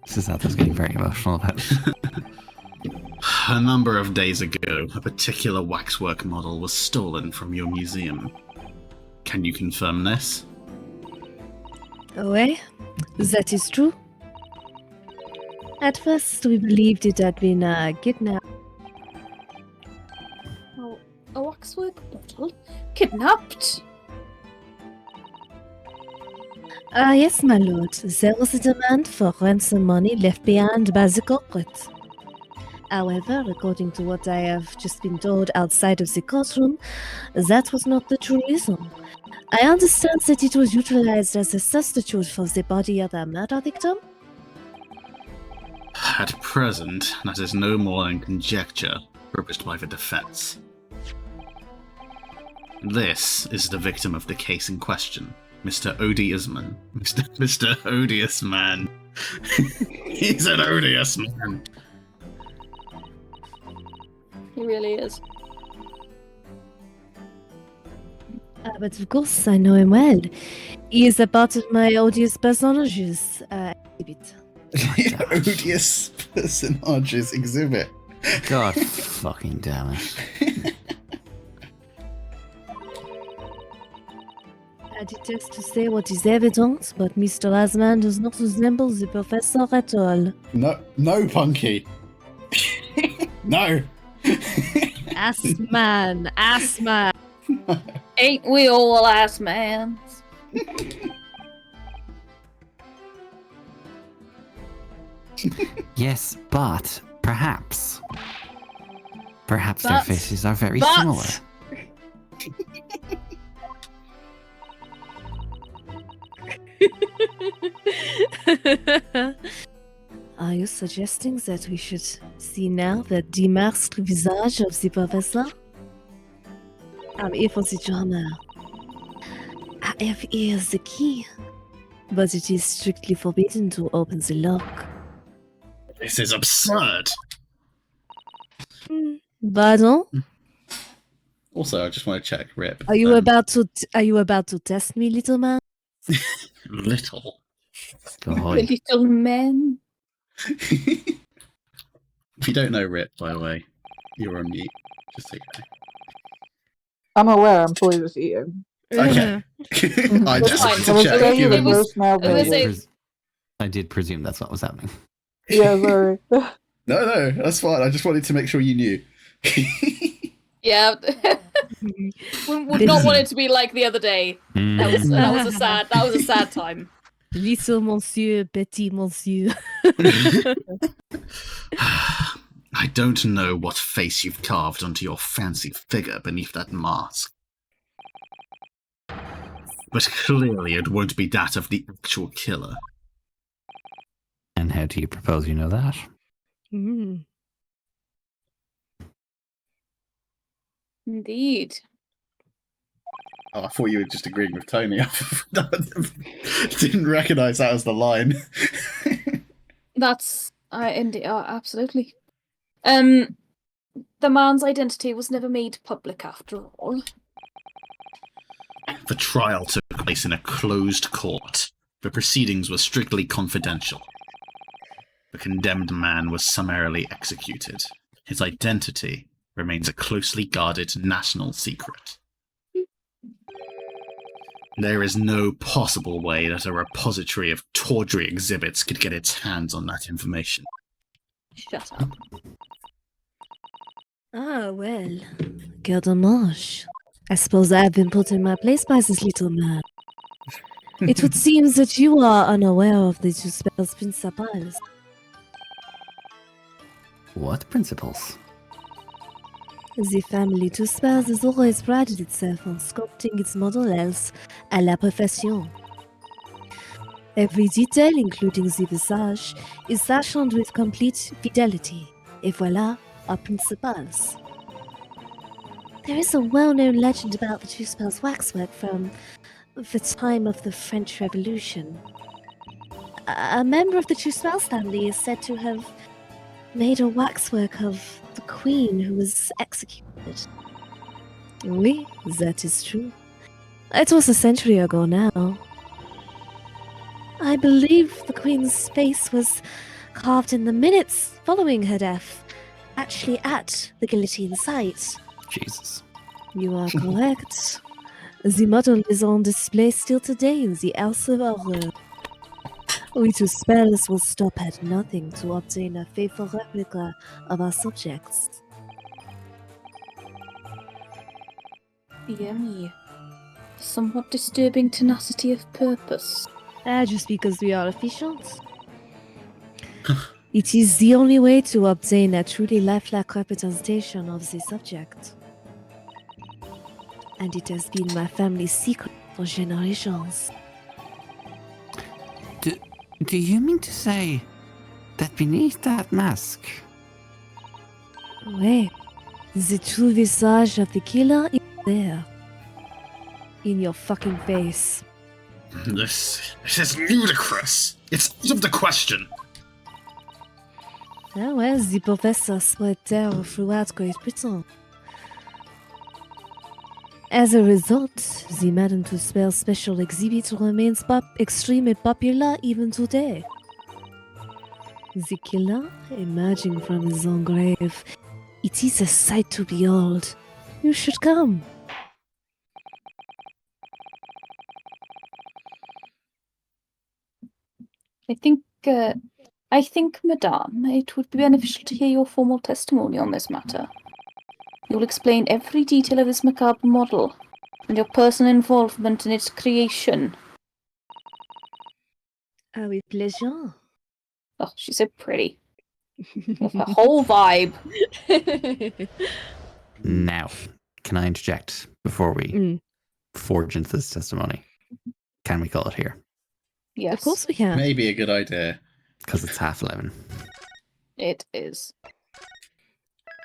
Susato's getting very emotional about it. A number of days ago, a particular waxwork model was stolen from your museum. Can you confirm this? Oui, that is true. At first, we believed it had been kidnapped. Oh, a waxwork bottle? Kidnapped? Yes, my lord. There was a demand for ransom money left behind by the culprit. However, according to what I have just been told outside of the courtroom, that was not the true reason. I understand that it was utilized as a substitute for the body of the murder victim. At present, that is no more than conjecture purposed by the defense. This is the victim of the case in question, Mr. Odious Man. Mr. Odious Man. He's an odious man. He really is. But of course, I know him well. He is a part of my odious personages exhibit. Odious personages exhibit. God fucking damn it. I detest to say what is evident, but Mr. Asman does not resemble the professor at all. No, Punky. No. Assman. Ain't we all ass mans? Yes, but perhaps their But- faces are very but- similar. Are you suggesting that we should see now the démasqué visage of the professor? I'm here for the drama. I have here the key, but it is strictly forbidden to open the lock. This is absurd. Pardon? Also, I just want to check, Rip. Are you about to test me, little man? Little. The little men. If you don't know Rip, by the way, you're on mute. Just so you know. I'm aware. I'm fully just eating. Okay. I just fine. wanted I was to check. saying given- the roast now, I was but- saying- I did presume that's what was happening. Yeah, sorry. No, that's fine. I just wanted to make sure you knew. Yeah. Would not want it to be like the other day. That was a sad time. Little monsieur, petit monsieur. I don't know what face you've carved onto your fancy figure beneath that mask. But clearly it won't be that of the actual killer. And how do you propose you know that? Indeed. Oh, I thought you were just agreeing with Tony. Didn't recognise that as the line. That's indeed, absolutely. The man's identity was never made public after all. The trial took place in a closed court. The proceedings were strictly confidential. The condemned man was summarily executed. His identity remains a closely guarded national secret. There is no possible way that a repository of tawdry exhibits could get its hands on that information. Shut up. Ah, well. Quel dommage. I suppose I have been put in my place by this little man. It would seem that you are unaware of the two spells principales. What principles? The family two spells has always prided itself on sculpting its models à la perfection. Every detail, including the visage, is fashioned with complete fidelity. Et voilà, our principales. There is a well-known legend about the two spells waxwork from the time of the French Revolution. A member of the two spells family is said to have made a waxwork of the queen who was executed. Oui, that is true. It was a century ago now. I believe the queen's face was carved in the minutes following her death, actually at the guillotine site. Jesus. You are correct. The model is on display still today in the House of Horror. We two spells will stop at nothing to obtain a faithful replica of our subjects. Yummy. Somewhat disturbing tenacity of purpose. Just because we are efficient. It is the only way to obtain a truly lifelike representation of the subject. And it has been my family's secret for generations. Do you mean to say that beneath that mask? Oui, the true visage of the killer is there. In your fucking face. This is ludicrous. It's out of the question. Ah ouais, the professor spread terror throughout Great Britain. As a result, the Madame Tuspel special exhibit remains extremely popular even today. The killer emerging from his own grave, it is a sight to behold. You should come. I think, Madame, it would be beneficial to hear your formal testimony on this matter. You'll explain every detail of this macabre model and your personal involvement in its creation. With pleasure. Oh, she's so pretty. With her whole vibe. Now, can I interject before we Mm. forge into this testimony? Can we call it here? Yes. Of course we can. Maybe a good idea. Because it's 11:30. It is.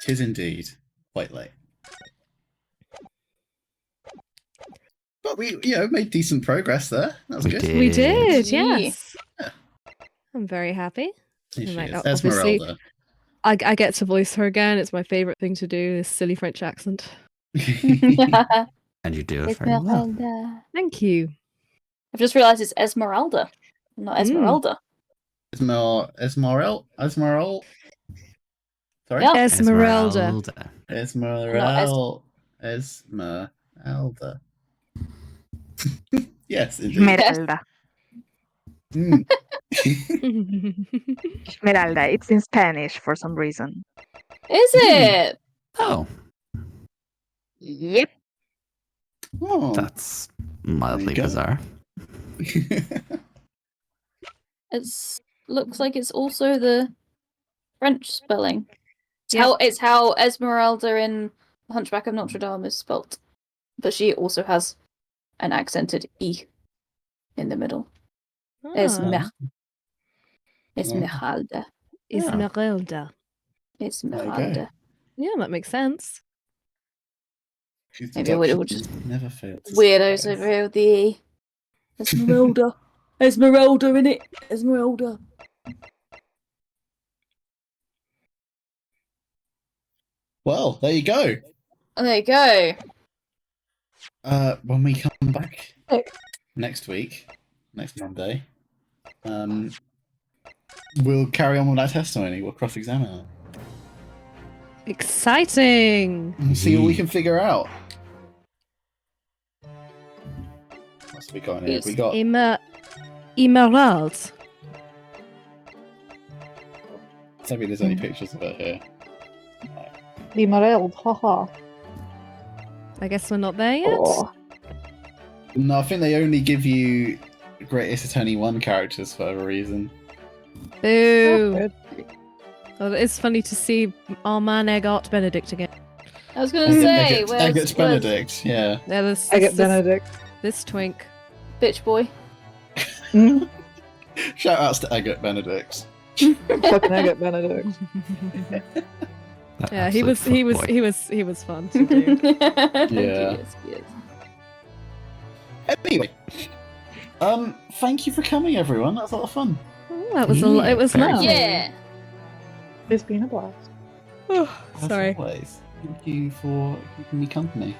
'Tis indeed quite late. But we, made decent progress there. That was good. We did, Yeah. yes. Yeah. I'm very happy. Here she Like, is, obviously, Esmeralda. I get to voice her again. It's my favorite thing to do, this silly French accent. And you do it very well. Esmeralda. Thank you. I've just realised it's Esmeralda, not Esmeralda. Esmeralda. Sorry? Yeah. Esmeralda. Esmeralda. Esmeralda. Yes, indeed. Esmeralda. Mm. Esmeralda. It's in Spanish for some reason. Is it? Oh, Yep. Oh. that's mildly go. bizarre. It looks like it's also the French spelling. Yeah. It's how Esmeralda in Hunchback of Notre Dame is spelt. But she also has an accented E in the middle. Ah, Esmeralda. Esmeralda. Esmeralda. Yeah, that makes sense. Maybe it would just never failed. weirdos over here with the E. Esmeralda. Esmeralda in it. Esmeralda. Well, there you go. There you go. When we come back Nick. next week, next Monday, we'll carry on with our testimony. We'll cross-examine it. Exciting! And see what we can figure out. What's we got in here? Yes. We got Emerald. maybe there's only pictures of it here. Emerald, haha. I guess we're not there yet. Oh. No, I think they only give you Great Ace Attorney 1 characters for whatever reason. Boo! Well, it's funny to see our man Eggart Benedict again. I was gonna say, Eggert Benedict, yeah. Yeah, this, I get Benedict. This twink. bitch boy. Shout outs to Eggert Benedict. Fucking I get Benedict. That Yeah, he absolute was fuckboy. fun to do. Yeah. Yes. Anyway, thank you for coming, everyone. That was a lot of fun. Oh, that was Yeah, it was very lovely. Yeah. It's been a blast. As Sorry. always, thank you for keeping me company.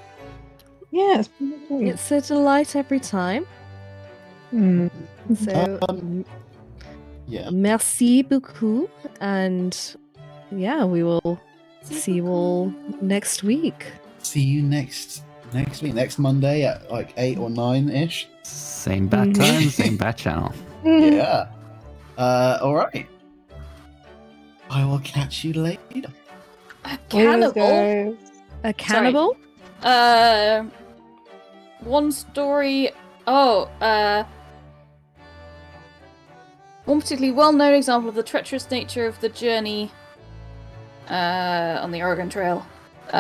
Yeah, it's been great. It's a delight every time. Mm. So, Yeah. merci beaucoup. And yeah, we will see you all next week. See you next week, next Monday at like 8 or 9-ish. Same bat time, same bat channel. Yeah. Alright. I will catch you later. A Cheers, cannibal. guys. A cannibal? One story. One particularly well-known example of the treacherous nature of the journey on the Oregon Trail is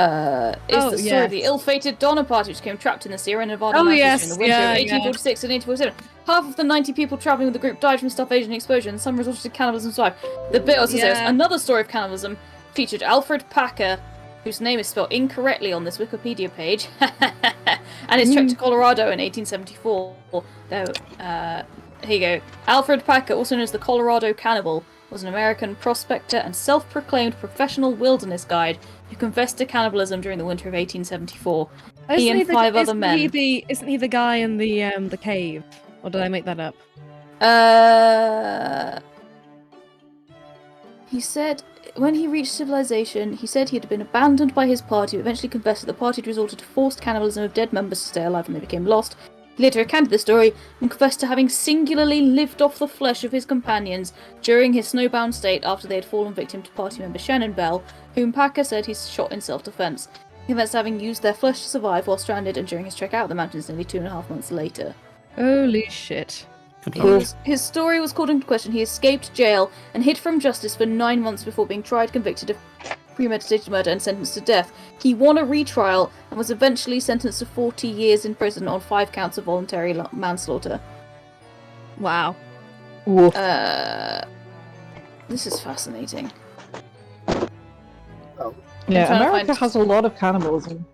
the story of the ill-fated Donner Party, which became trapped in the Sierra Nevada mountains in the winter of 1846 and 1847. Half of the 90 people traveling with the group died from starvation and exposure, and some resorted to cannibalism to survive. The bit also says another story of cannibalism featured Alfred Packer, whose name is spelled incorrectly on this Wikipedia page, and his trek to Colorado in 1874. Though, here you go. Alfred Packer, also known as the Colorado Cannibal, was an American prospector and self-proclaimed professional wilderness guide who confessed to cannibalism during the winter of 1874. He and five other men. Isn't he the guy in the cave? Or did I make that up? He said when he reached civilization, he said he had been abandoned by his party, but eventually confessed that the party had resorted to forced cannibalism of dead members to stay alive when they became lost. He later recanted the story and confessed to having singularly lived off the flesh of his companions during his snowbound state after they had fallen victim to party member Shannon Bell, whom Packer said he shot in self-defense. He confessed to having used their flesh to survive while stranded and during his trek out of the mountains nearly 2.5 months later. Holy shit. His story was called into question. He escaped jail and hid from justice for 9 months before being tried, convicted of premeditated murder and sentenced to death. He won a retrial and was eventually sentenced to 40 years in prison on 5 counts of voluntary manslaughter. Wow. This is fascinating. Yeah, America has a lot of cannibalism.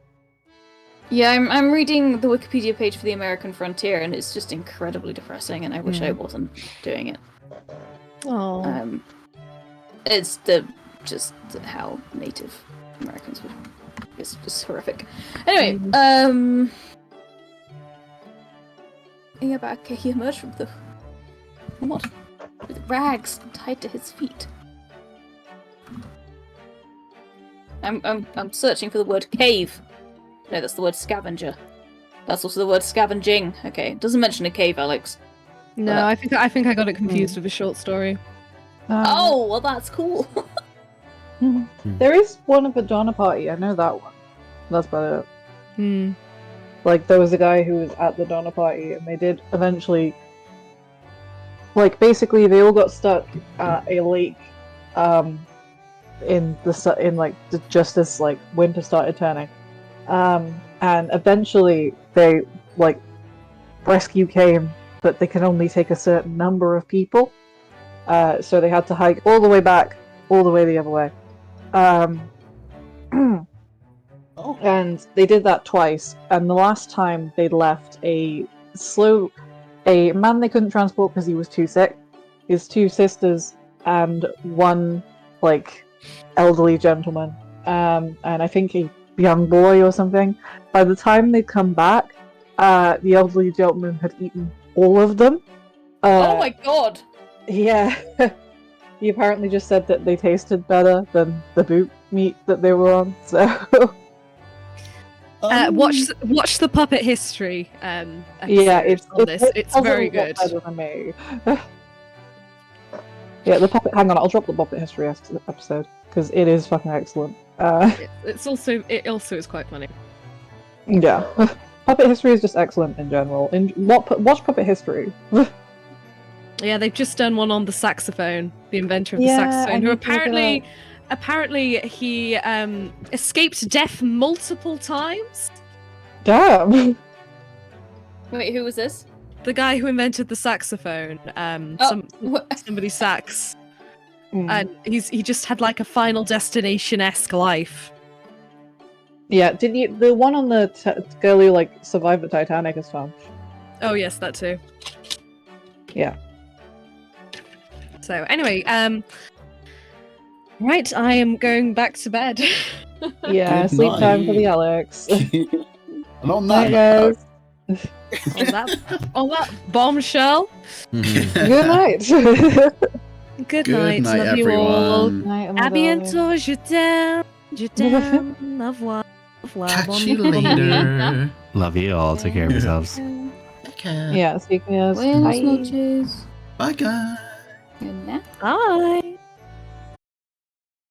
Yeah, I'm reading the Wikipedia page for the American frontier, and it's just incredibly depressing, and I wish I wasn't doing it. Oh. It's just how Native Americans would. It's just horrific. Anyway, he emerged from the what? With rags tied to his feet. I'm searching for the word cave. No, that's the word scavenger. That's also the word scavenging. Okay, it doesn't mention a cave, Alex. No, But- I think I got it confused with a short story. Oh, well, that's cool. There is one of a Donner Party. I know that one. That's about it. Like, there was a guy who was at the Donner Party, and they did eventually. Like, basically, they all got stuck at a lake. Just as like winter started turning. And eventually they rescue came, but they can only take a certain number of people. So they had to hike all the way back, all the way the other way. And they did that twice. And the last time they left a man they couldn't transport because he was too sick, his 2 sisters, and one elderly gentleman, and I think a young boy or something. By the time they come back, the elderly gentleman had eaten all of them. Oh my god! Yeah. He apparently just said that they tasted better than the boot meat that they were on, so... Watch the Puppet History yeah, it's very good. Better than me. Yeah, the puppet. Hang on, I'll drop the Puppet History episode because it is fucking excellent. It also is quite funny. Yeah, Puppet History is just excellent in general. Watch Puppet History. Yeah, they've just done one on the saxophone, the inventor of the Yeah, saxophone, who I apparently he escaped death multiple times. Damn. Wait, who was this? The guy who invented the saxophone, somebody sax, and he just had like a Final Destination-esque life. Yeah, the one on the girl who survived the Titanic is fun. Oh yes, that too. Yeah. So anyway, right, I am going back to bed. Yeah, Good sleep time night. for the Alex. And on Night, that, guys. on that bombshell. Good night. Good Good night, night, love you all. everyone. Night, À bientôt, je t'aime, au revoir, au revoir, Catch you bonne nuit. later. Love you all. Take care of yourselves. Yeah, speaking of, Buenas bye. noches. Bye, guys. Good night. Bye.